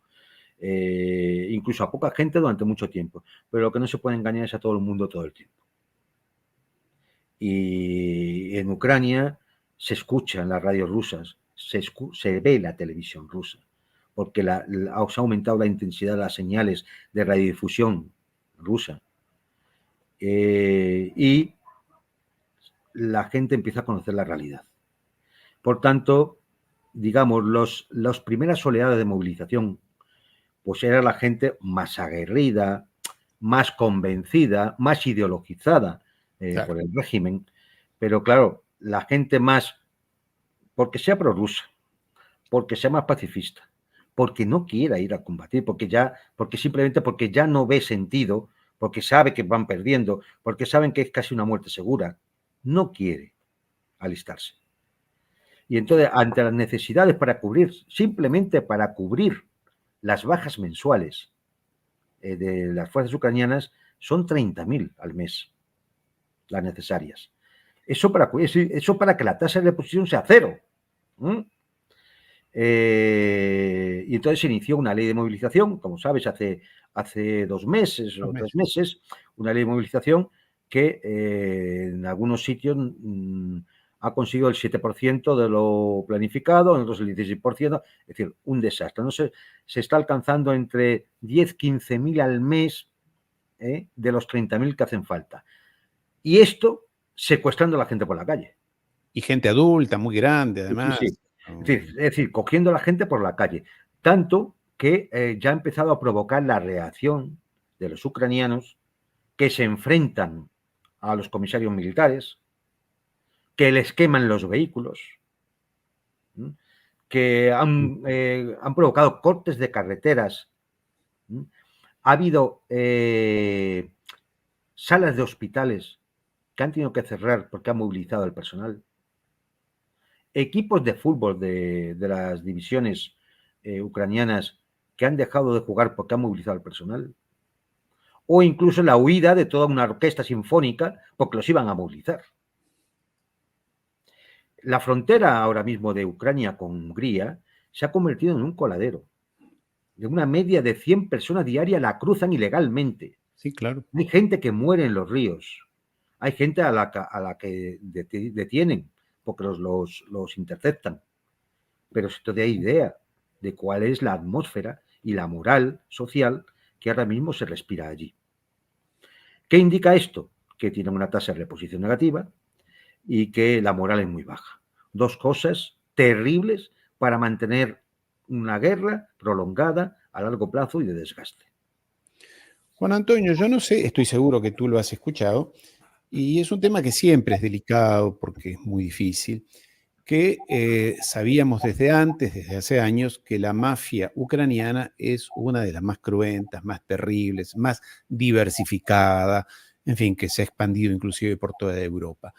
incluso a poca gente durante mucho tiempo, pero lo que no se puede engañar es a todo el mundo todo el tiempo. Y en Ucrania se escuchan las radios rusas, se ve la televisión rusa, porque se ha aumentado la intensidad de las señales de radiodifusión rusa. Y la gente empieza a conocer la realidad. Por tanto, digamos, las primeras oleadas de movilización, pues era la gente más aguerrida, más convencida, más ideologizada
Claro.
por el régimen, pero claro, la gente más, porque sea prorrusa, porque sea más pacifista, porque no quiera ir a combatir, simplemente porque ya no ve sentido, porque sabe que van perdiendo, porque saben que es casi una muerte segura, no quiere alistarse. Y entonces, ante las necesidades simplemente para cubrir las bajas mensuales de las fuerzas ucranianas, son 30.000 al mes las necesarias. Eso para que la tasa de reposición sea cero. Y entonces se inició una ley de movilización, como sabes, hace 2 meses o 3 meses, una ley de movilización que en algunos sitios ha conseguido el 7% de lo planificado, en otros el 16%, es decir, un desastre. No se está alcanzando entre 10, 15.000 al mes de los 30.000 que hacen falta. Y esto secuestrando a la gente por la calle.
Y gente adulta, muy grande, además.
Sí, sí. Es decir, cogiendo a la gente por la calle. Tanto que ya ha empezado a provocar la reacción de los ucranianos que se enfrentan a los comisarios militares, que les queman los vehículos, que han provocado cortes de carreteras. Ha habido salas de hospitales que han tenido que cerrar porque han movilizado al personal. Equipos de fútbol de las divisiones ucranianas que han dejado de jugar porque han movilizado al personal. O incluso la huida de toda una orquesta sinfónica porque los iban a movilizar. La frontera ahora mismo de Ucrania con Hungría se ha convertido en un coladero. De una media de 100 personas diarias la cruzan ilegalmente.
Sí, claro.
Hay gente que muere en los ríos. Hay gente a la que detienen porque los interceptan. Pero esto da idea de cuál es la atmósfera y la moral social que ahora mismo se respira allí. ¿Qué indica esto? Que tienen una tasa de reposición negativa y que la moral es muy baja. Dos cosas terribles para mantener una guerra prolongada a largo plazo y de desgaste.
Juan Antonio, yo no sé, estoy seguro que tú lo has escuchado, y es un tema que siempre es delicado porque es muy difícil, que sabíamos desde antes, desde hace años, que la mafia ucraniana es una de las más cruentas, más terribles, más diversificada, en fin, que se ha expandido inclusive por toda Europa.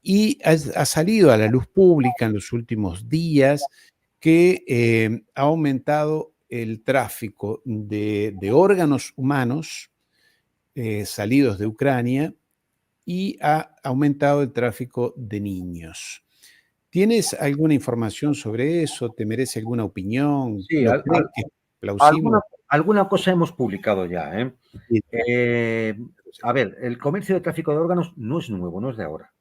Y ha salido a la luz pública en los últimos días que ha aumentado el tráfico de órganos humanos salidos de Ucrania y ha aumentado el tráfico de niños. ¿Tienes alguna información sobre eso? ¿Te merece alguna opinión?
Sí,
¿Lo crees que es plausible?
alguna cosa hemos publicado ya. A ver, el comercio de tráfico de órganos no es nuevo, no es de ahora.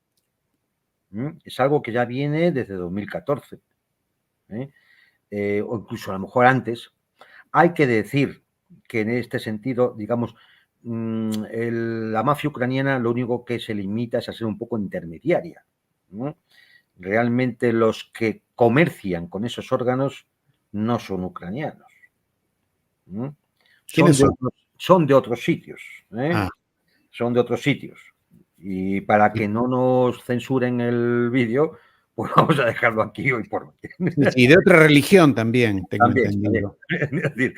Es algo que ya viene desde 2014. O incluso a lo mejor antes. Hay que decir que en este sentido, digamos, la mafia ucraniana lo único que se limita es a ser un poco intermediaria. Realmente los que comercian con esos órganos no son ucranianos.
¿Quiénes son?
Son de otros sitios.
Ah,
Son de otros sitios. Y para que no nos censuren el vídeo, pues vamos a dejarlo aquí hoy por hoy.
y de otra religión también, tengo
También.
entendido.
Es decir,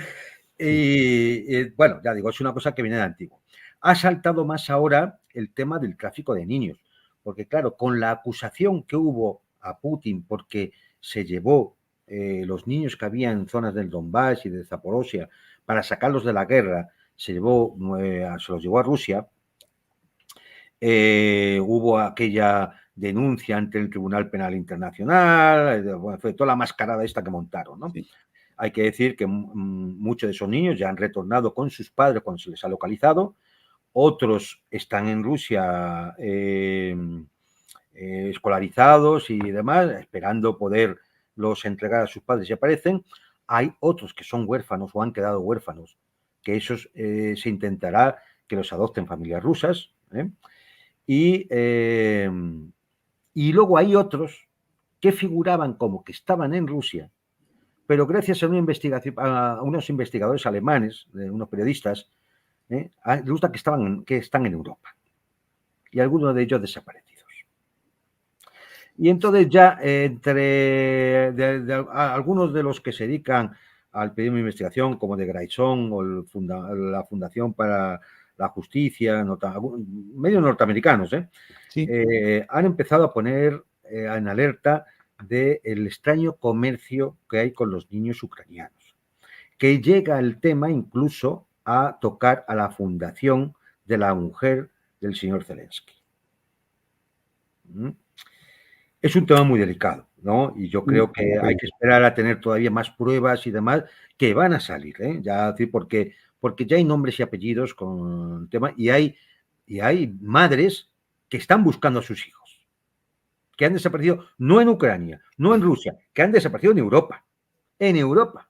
y bueno, ya digo, es una cosa que viene de antiguo. Ha saltado más ahora el tema del tráfico de niños, porque claro, con la acusación que hubo a Putin porque se llevó los niños que había en zonas del Donbass y de Zaporozhia para sacarlos de la guerra, se los llevó a Rusia. Hubo aquella denuncia ante el Tribunal Penal Internacional, bueno, fue toda la mascarada esta que montaron, ¿no? Sí. Hay que decir que muchos de esos niños ya han retornado con sus padres cuando se les ha localizado, otros están en Rusia escolarizados y demás, esperando poderlos entregar a sus padres si aparecen. Hay otros que son huérfanos o han quedado huérfanos, que esos se intentará que los adopten familias rusas. Y luego hay otros que figuraban como que estaban en Rusia, pero gracias a una investigación, a unos investigadores alemanes, unos periodistas, resulta que están en Europa. Y algunos de ellos desaparecidos. Y entonces ya entre algunos de los que se dedican al periodismo de investigación, como de Grayson o la Fundación para la Justicia, medios norteamericanos, sí. Han empezado a poner en alerta del extraño comercio que hay con los niños ucranianos, que llega el tema incluso a tocar a la fundación de la mujer del señor Zelensky. Es un tema muy delicado, ¿no? Y yo creo que hay que esperar a tener todavía más pruebas y demás que van a salir, ya porque ya hay nombres y apellidos con el tema y hay madres que están buscando a sus hijos, que han desaparecido no en Ucrania, no en Rusia, que han desaparecido en Europa. En Europa.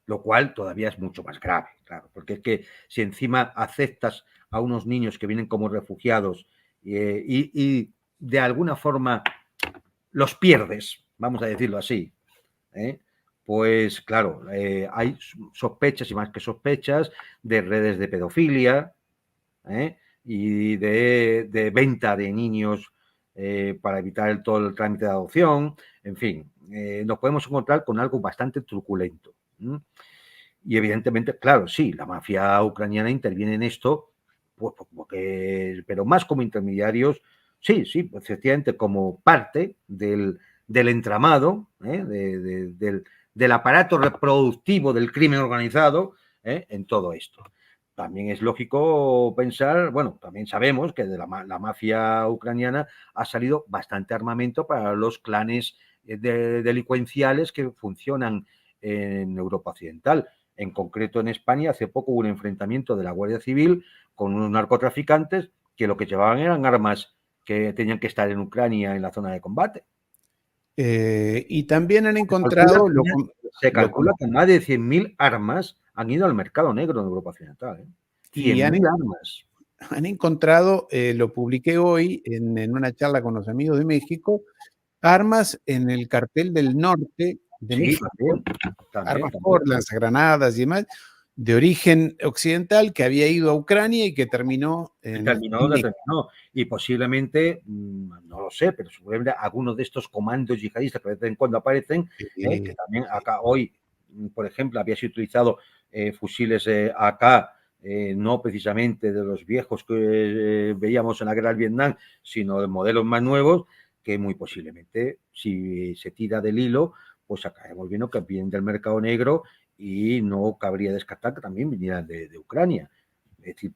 Lo cual todavía es mucho más grave, claro, porque es que si encima aceptas a unos niños que vienen como refugiados y de alguna forma los pierdes, vamos a decirlo así, pues claro, hay sospechas y más que sospechas de redes de pedofilia y de venta de niños para evitar todo el trámite de adopción, en fin, nos podemos encontrar con algo bastante truculento. Y evidentemente, claro, sí, la mafia ucraniana interviene en esto, pues pero más como intermediarios, sí, efectivamente, como parte del entramado, del aparato reproductivo del crimen organizado en todo esto. También es lógico pensar, bueno, también sabemos que de la mafia ucraniana ha salido bastante armamento para los clanes delincuenciales que funcionan en Europa Occidental. En concreto, en España, hace poco hubo un enfrentamiento de la Guardia Civil con unos narcotraficantes que lo que llevaban eran armas que tenían que estar en Ucrania en la zona de combate.
Y también han encontrado...
Se calcula que más de 100.000 armas han ido al mercado negro en Europa Occidental. 100.000 armas.
Han encontrado, lo publiqué hoy en una charla con los amigos de México, armas en el cartel del norte de México, armas por lanzagranadas y demás, de origen occidental, que había ido a Ucrania y que terminó en
México. Y posiblemente, no lo sé, pero seguramente algunos de estos comandos yihadistas que de vez en cuando aparecen, que también acá hoy, por ejemplo, había sido utilizado fusiles AK, no precisamente de los viejos que veíamos en la guerra del Vietnam, sino de modelos más nuevos, que muy posiblemente, si se tira del hilo, pues acabamos viendo que vienen del mercado negro y no cabría descartar que también vinieran de Ucrania. Es decir,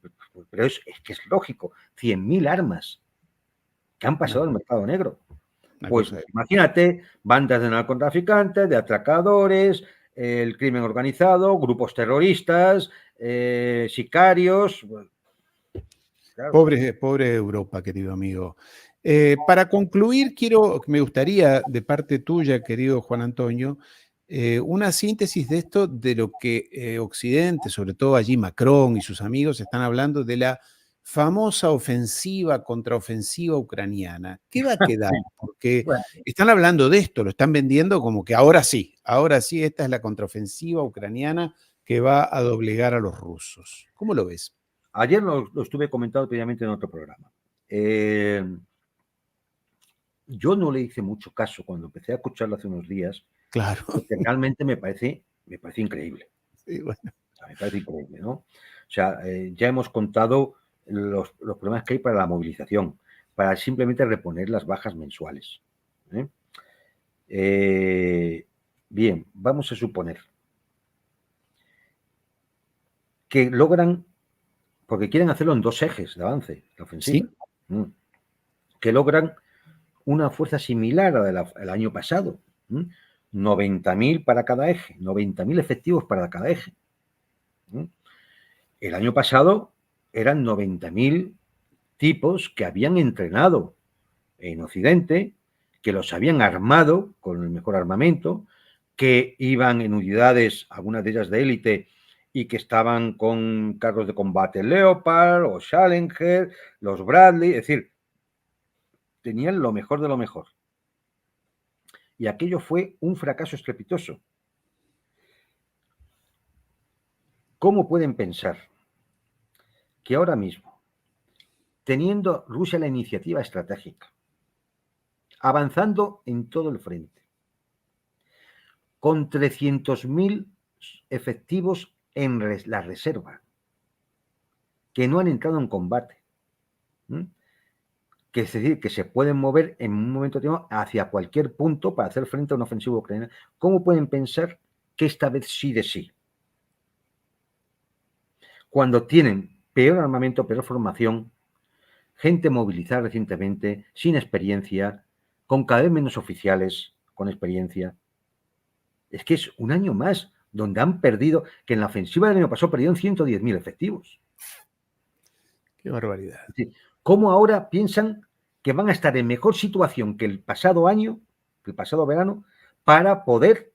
pero es que es lógico, 100.000 armas que han pasado al mercado negro. Pues imagínate, bandas de narcotraficantes, de atracadores, el crimen organizado, grupos terroristas, sicarios.
Claro. Pobre Europa, querido amigo. Para concluir, me gustaría, de parte tuya, querido Juan Antonio, una síntesis de esto, de lo que Occidente, sobre todo allí Macron y sus amigos, están hablando de la famosa contraofensiva ucraniana. ¿Qué va a quedar? Porque están hablando de esto, lo están vendiendo como que ahora sí, esta es la contraofensiva ucraniana que va a doblegar a los rusos. ¿Cómo lo ves?
Ayer lo estuve comentando previamente en otro programa. Yo no le hice mucho caso cuando empecé a escucharlo hace unos días.
Claro.
Porque realmente me parece increíble.
Sí, bueno.
Me parece increíble, ¿no? O sea, ya hemos contado los problemas que hay para la movilización, para simplemente reponer las bajas mensuales. Bien, vamos a suponer que logran, porque quieren hacerlo en 2 ejes de avance, la ofensiva, ¿sí? Que logran una fuerza similar a la del año pasado, 90.000 para cada eje, 90.000 efectivos para cada eje. El año pasado eran 90.000 tipos que habían entrenado en Occidente, que los habían armado con el mejor armamento, que iban en unidades, algunas de ellas de élite, y que estaban con carros de combate Leopard o Challenger, los Bradley, es decir, tenían lo mejor de lo mejor. Y aquello fue un fracaso estrepitoso. ¿Cómo pueden pensar que ahora mismo, teniendo Rusia la iniciativa estratégica, avanzando en todo el frente, con 300.000 efectivos en la reserva, que no han entrado en combate, que es decir, que se pueden mover en un momento determinado hacia cualquier punto para hacer frente a una ofensiva ucraniana? ¿Cómo pueden pensar que esta vez sí de sí? Cuando tienen peor armamento, peor formación, gente movilizada recientemente, sin experiencia, con cada vez menos oficiales con experiencia. Es que es un año más donde han perdido, que en la ofensiva del año pasado perdieron 110.000 efectivos.
Qué barbaridad.
Es decir, ¿cómo ahora piensan que van a estar en mejor situación que el pasado año, que el pasado verano, para poder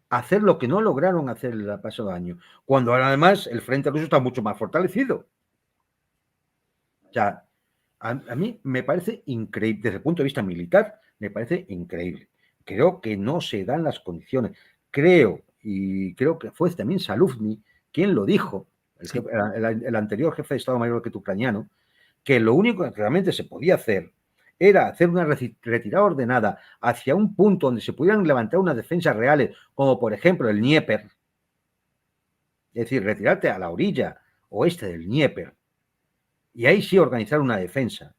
hacer lo que no lograron hacer el pasado año, cuando ahora además el frente ruso está mucho más fortalecido. O sea, a mí me parece increíble, desde el punto de vista militar, me parece increíble. Creo que no se dan las condiciones. Creo que fue también Saluzny quien lo dijo,
Sí.
el anterior jefe de Estado Mayor ucraniano, que lo único que realmente se podía hacer era hacer una retirada ordenada hacia un punto donde se pudieran levantar unas defensas reales, como por ejemplo el Dnieper, es decir, retirarte a la orilla oeste del Dnieper, y ahí sí organizar una defensa.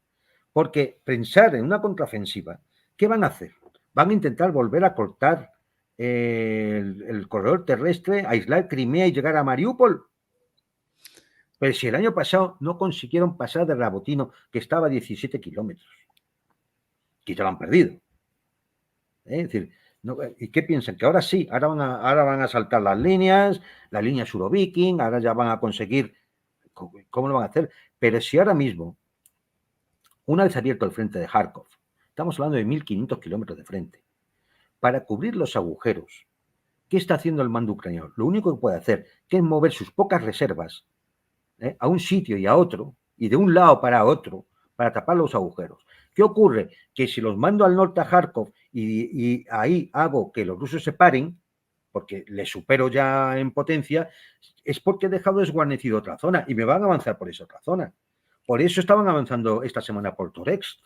Porque pensar en una contraofensiva, ¿qué van a hacer? Van a intentar volver a cortar el corredor terrestre, aislar Crimea y llegar a Mariupol. Pero si el año pasado no consiguieron pasar de Rabotino, que estaba a 17 kilómetros, que ya lo han perdido. Es decir, no, ¿y qué piensan? Que ahora sí, ahora van a saltar las líneas Surovikin, ahora ya van a conseguir. ¿Cómo lo van a hacer? Pero si ahora mismo, una vez abierto el frente de Kharkov, estamos hablando de 1.500 kilómetros de frente, para cubrir los agujeros, ¿qué está haciendo el mando ucraniano? Lo único que puede hacer es mover sus pocas reservas a un sitio y a otro, y de un lado para otro, para tapar los agujeros. ¿Qué ocurre? Que si los mando al norte a Kharkov y ahí hago que los rusos se paren, porque les supero ya en potencia, es porque he dejado desguarnecido otra zona y me van a avanzar por esa otra zona. Por eso estaban avanzando esta semana por Toretsk,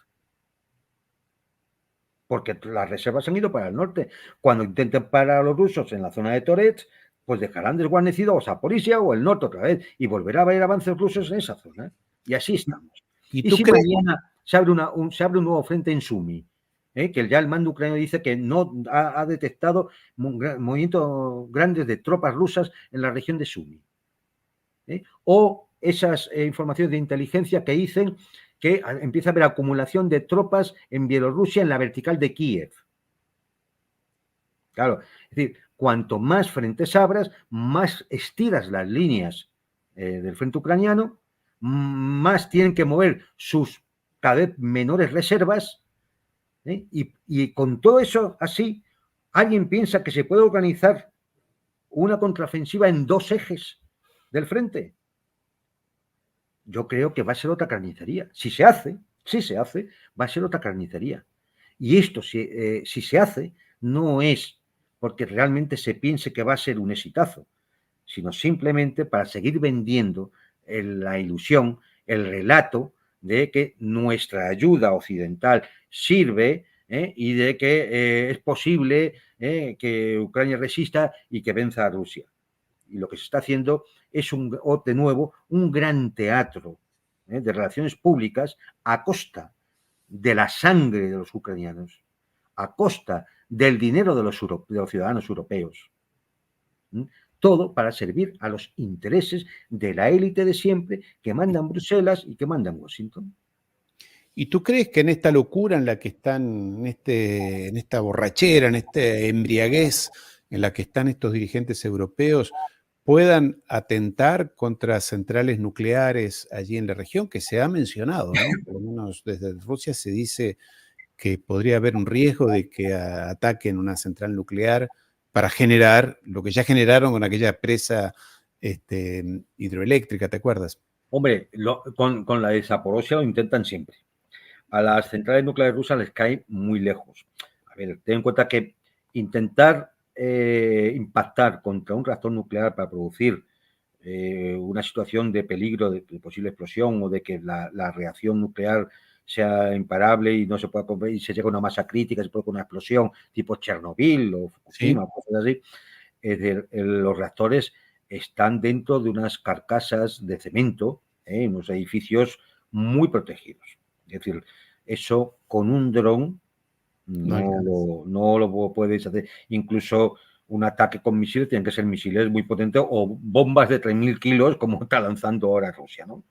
porque las reservas han ido para el norte. Cuando intenten parar a los rusos en la zona de Toretsk, pues dejarán desguarnecido o Zaporizhia o el norte otra vez, y volverá a haber avances rusos en esa zona. Y así estamos.
¿Y
Y
tú
si
crees?
mañana se abre un nuevo frente en Sumi, que ya el mando ucraniano dice que no ha detectado movimientos grandes de tropas rusas en la región de Sumi, o esas informaciones de inteligencia que dicen que empieza a haber acumulación de tropas en Bielorrusia en la vertical de Kiev. Claro, es decir, cuanto más frentes abras, más estiras las líneas del frente ucraniano, más tienen que mover sus cada vez menores reservas, y con todo eso así, ¿alguien piensa que se puede organizar una contraofensiva en dos ejes del frente? Yo creo que va a ser otra carnicería. Si se hace, va a ser otra carnicería. Y esto, si se hace, no es porque realmente se piense que va a ser un exitazo, sino simplemente para seguir vendiendo la ilusión, el relato de que nuestra ayuda occidental sirve, y de que es posible que Ucrania resista y que venza a Rusia. Y lo que se está haciendo es de nuevo un gran teatro de relaciones públicas a costa de la sangre de los ucranianos, a costa del dinero de los ciudadanos europeos. Todo para servir a los intereses de la élite de siempre que manda en Bruselas y que manda en Washington.
¿Y tú crees que en esta locura en la que están, en esta borrachera, en esta embriaguez en la que están estos dirigentes europeos, puedan atentar contra centrales nucleares allí en la región? Que se ha mencionado, ¿no? Por lo menos desde Rusia se dice que podría haber un riesgo de que ataquen una central nuclear para generar lo que ya generaron con aquella presa hidroeléctrica, ¿te acuerdas?
Hombre, con la de Zaporozhia lo intentan siempre. A las centrales nucleares rusas les cae muy lejos. A ver, ten en cuenta que intentar impactar contra un reactor nuclear para producir una situación de peligro de posible explosión o de que la reacción nuclear sea imparable y no se pueda y se llega a una masa crítica, se produce una explosión tipo Chernobyl o Fukushima,
Sí.
cosas así. Es decir, los reactores están dentro de unas carcasas de cemento, en unos edificios muy protegidos. Es decir, eso con un dron no lo puedes hacer. Incluso un ataque con misiles tienen que ser misiles muy potentes o bombas de 3.000 kilos como está lanzando ahora Rusia, ¿no?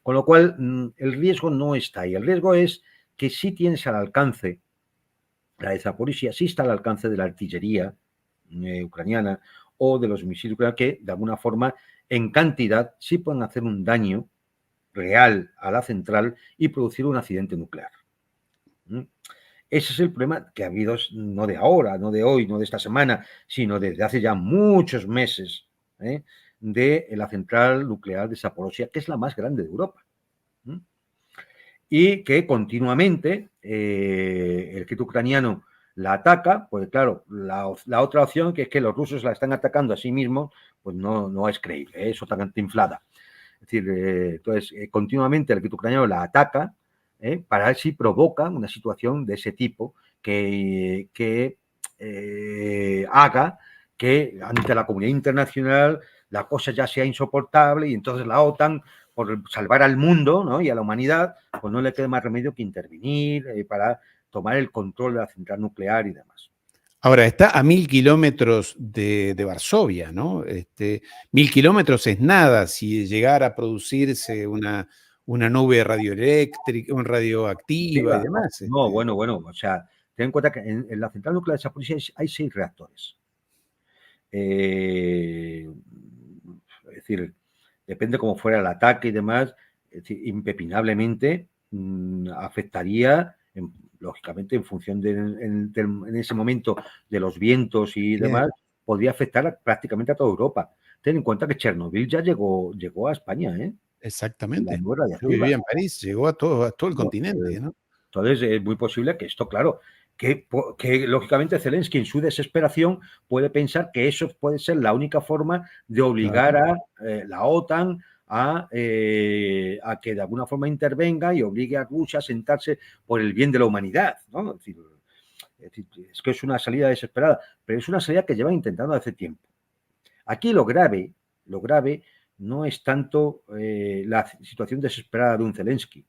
Con lo cual, el riesgo no está ahí. El riesgo es que sí tienes al alcance, la de Zaporizhia sí está al alcance de la artillería ucraniana o de los misiles ucranianos que, de alguna forma, en cantidad, sí pueden hacer un daño real a la central y producir un accidente nuclear. ¿Mm? Ese es el problema que ha habido, no de ahora, no de hoy, no de esta semana, sino desde hace ya muchos meses, de la central nuclear de Zaporozhia, que es la más grande de Europa. Y que continuamente el ejército ucraniano la ataca, pues claro, la otra opción, que es que los rusos la están atacando a sí mismos, pues no es creíble, es totalmente inflada. Es decir, entonces, continuamente el ejército ucraniano la ataca para ver si provoca una situación de ese tipo que haga que ante la comunidad internacional la cosa ya sea insoportable y entonces la OTAN, por salvar al mundo, ¿no?, y a la humanidad, pues no le quede más remedio que intervenir para tomar el control de la central nuclear y demás.
Ahora, está a 1000 kilómetros de Varsovia, ¿no? 1000 kilómetros es nada si llegara a producirse una nube radioeléctrica, radioactiva y demás.
No, bueno, o sea, ten en cuenta que en la central nuclear de Zaporizhia hay 6 reactores. Es decir, depende cómo fuera el ataque y demás, es decir, impepinablemente afectaría, lógicamente, en función en ese momento de los vientos y demás, podría afectar prácticamente a toda Europa. Ten en cuenta que Chernobyl ya llegó a España, ¿eh?
Exactamente.
La nube
Yo
radiactiva.
vivía en París, llegó a todo el continente, ¿no?
Entonces, es muy posible que esto, claro, que lógicamente Zelensky en su desesperación puede pensar que eso puede ser la única forma de obligar a la OTAN a que de alguna forma intervenga y obligue a Rusia a sentarse por el bien de la humanidad, ¿no? Es que es una salida desesperada, pero es una salida que llevan intentando hace tiempo. Aquí lo grave no es tanto la situación desesperada de un Zelensky,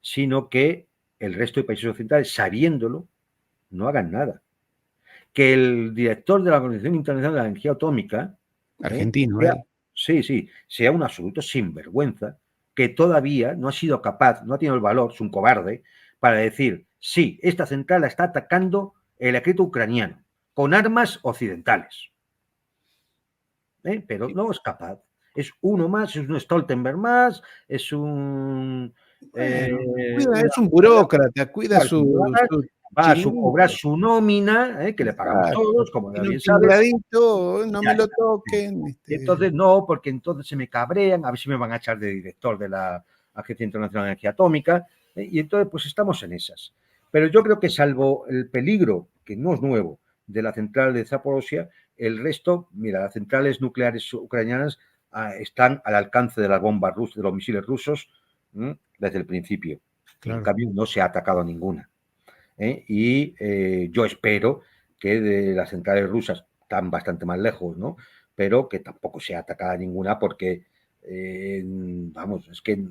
sino que el resto de países occidentales, sabiéndolo, no hagan nada. Que el director de la Organización Internacional de la Energía Atómica
Argentino,
sea un absoluto sinvergüenza, que todavía no ha sido capaz, no ha tenido el valor, es un cobarde, para decir, sí, esta central la está atacando el ejército ucraniano con armas occidentales. Pero no es capaz. Es uno más, es un Stoltenberg más, es un...
es un burócrata, cuida su
va a cobrar
chiringuito.
su nómina, que le pagamos todos, como
Tiene un
bien sabes.
tembladito, no me lo toquen.
Y entonces no, porque entonces se me cabrean, a ver si me van a echar de director de la Agencia Internacional de Energía Atómica, y entonces pues estamos en esas. Pero yo creo que salvo el peligro, que no es nuevo, de la central de Zaporozhia, el resto, mira, las centrales nucleares ucranianas están al alcance de las bombas rusas, de los misiles rusos, desde el principio. Claro. En cambio, no se ha atacado a ninguna. Y yo espero que de las centrales rusas están bastante más lejos, ¿no?, pero que tampoco se ha atacado a ninguna porque, vamos, es que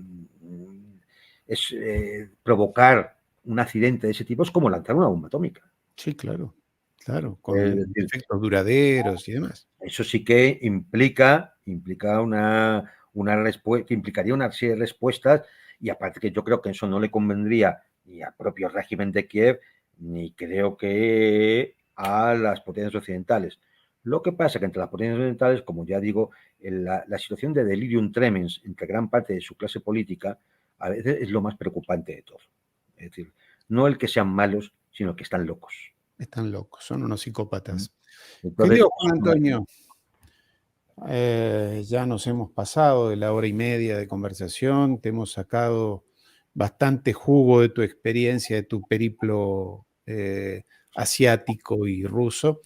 provocar un accidente de ese tipo es como lanzar una bomba atómica.
Sí, claro, con efectos duraderos y demás.
Eso sí que implica una respuesta, implicaría una serie de respuestas, y aparte que yo creo que eso no le convendría ni al propio régimen de Kiev, ni creo que a las potencias occidentales. Lo que pasa es que entre las potencias occidentales, como ya digo, la situación de delirium tremens entre gran parte de su clase política a veces es lo más preocupante de todo. Es decir, no el que sean malos, sino que están locos.
Están locos, son unos psicópatas.
Entonces,
querido Juan Antonio, ya nos hemos pasado de la hora y media de conversación, te hemos sacado bastante jugo de tu experiencia, de tu periplo asiático y ruso.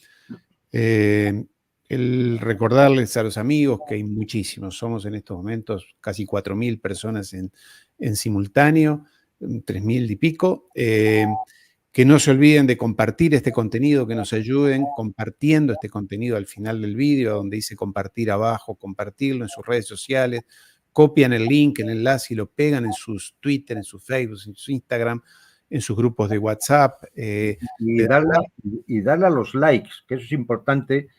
El recordarles a los amigos que hay muchísimos, somos en estos momentos casi 4000 personas en simultáneo, 3000 y pico, que no se olviden de compartir este contenido, que nos ayuden compartiendo este contenido al final del vídeo, donde dice compartir abajo, compartirlo en sus redes sociales, copian el link, el enlace y lo pegan en sus Twitter, en su Facebook, en su Instagram, en sus grupos de WhatsApp.
Y darle a los likes, que eso es importante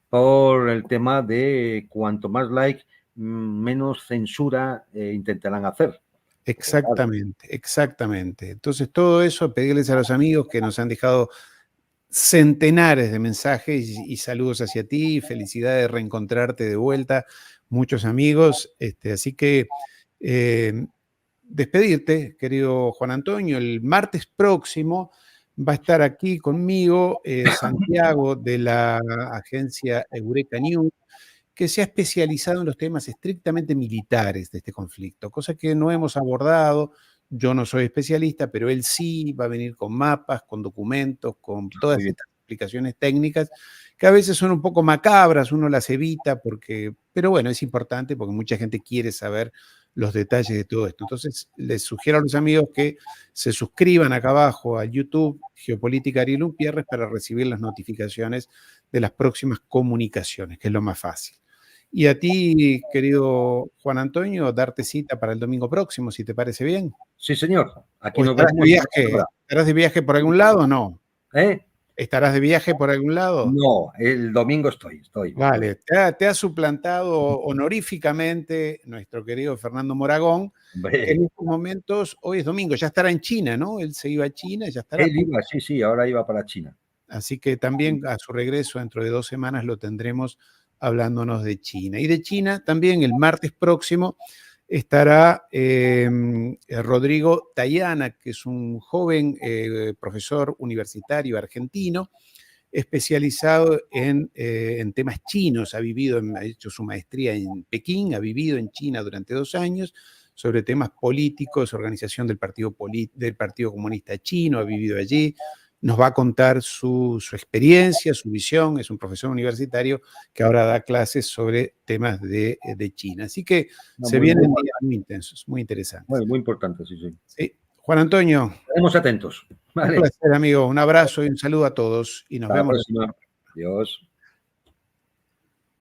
por el tema de cuanto más likes, menos censura intentarán hacer.
Exactamente. Entonces, todo eso, pedirles a los amigos que nos han dejado centenares de mensajes y saludos hacia ti, felicidades de reencontrarte de vuelta, muchos amigos, así que despedirte, querido Juan Antonio. El martes próximo va a estar aquí conmigo Santiago de la agencia Eureka News, que se ha especializado en los temas estrictamente militares de este conflicto, cosa que no hemos abordado. Yo no soy especialista, pero él sí va a venir con mapas, con documentos, con todas
Muy bien.
estas explicaciones técnicas, que a veces son un poco macabras, uno las evita, pero bueno, es importante porque mucha gente quiere saber los detalles de todo esto. Entonces, les sugiero a los amigos que se suscriban acá abajo a YouTube, Geopolítica Ariel Umpierres, para recibir las notificaciones de las próximas comunicaciones, que es lo más fácil. Y a ti, querido Juan Antonio, darte cita para el domingo próximo, si te parece bien.
Sí, señor. Aquí
¿O
nos vemos.
estarás de viaje por algún lado o no?
¿Eh?
¿Estarás de viaje por algún lado?
No, el domingo estoy.
Vale, te ha suplantado honoríficamente nuestro querido Fernando Moragón, que en
Hombre,
estos momentos, hoy es domingo, ya estará en China, ¿no? Él se iba a China, ya estará.
él iba, sí, ahora iba para China.
Así que también a su regreso dentro de 2 semanas lo tendremos hablándonos de China. Y de China también el martes próximo estará Rodrigo Tayana, que es un joven profesor universitario argentino, especializado en temas chinos. Ha hecho su maestría en Pekín, ha vivido en China durante 2 años sobre temas políticos, organización del Partido Comunista Chino, ha vivido allí. Nos va a contar su experiencia, su visión. Es un profesor universitario que ahora da clases sobre temas de China. Así que se vienen días muy intensos, muy interesantes.
Muy importante, sí.
Sí. Juan Antonio.
Estaremos atentos. Vale.
Un placer, amigo. Un abrazo y un saludo a todos. Y nos
Hasta la
vemos.
próxima. Adiós.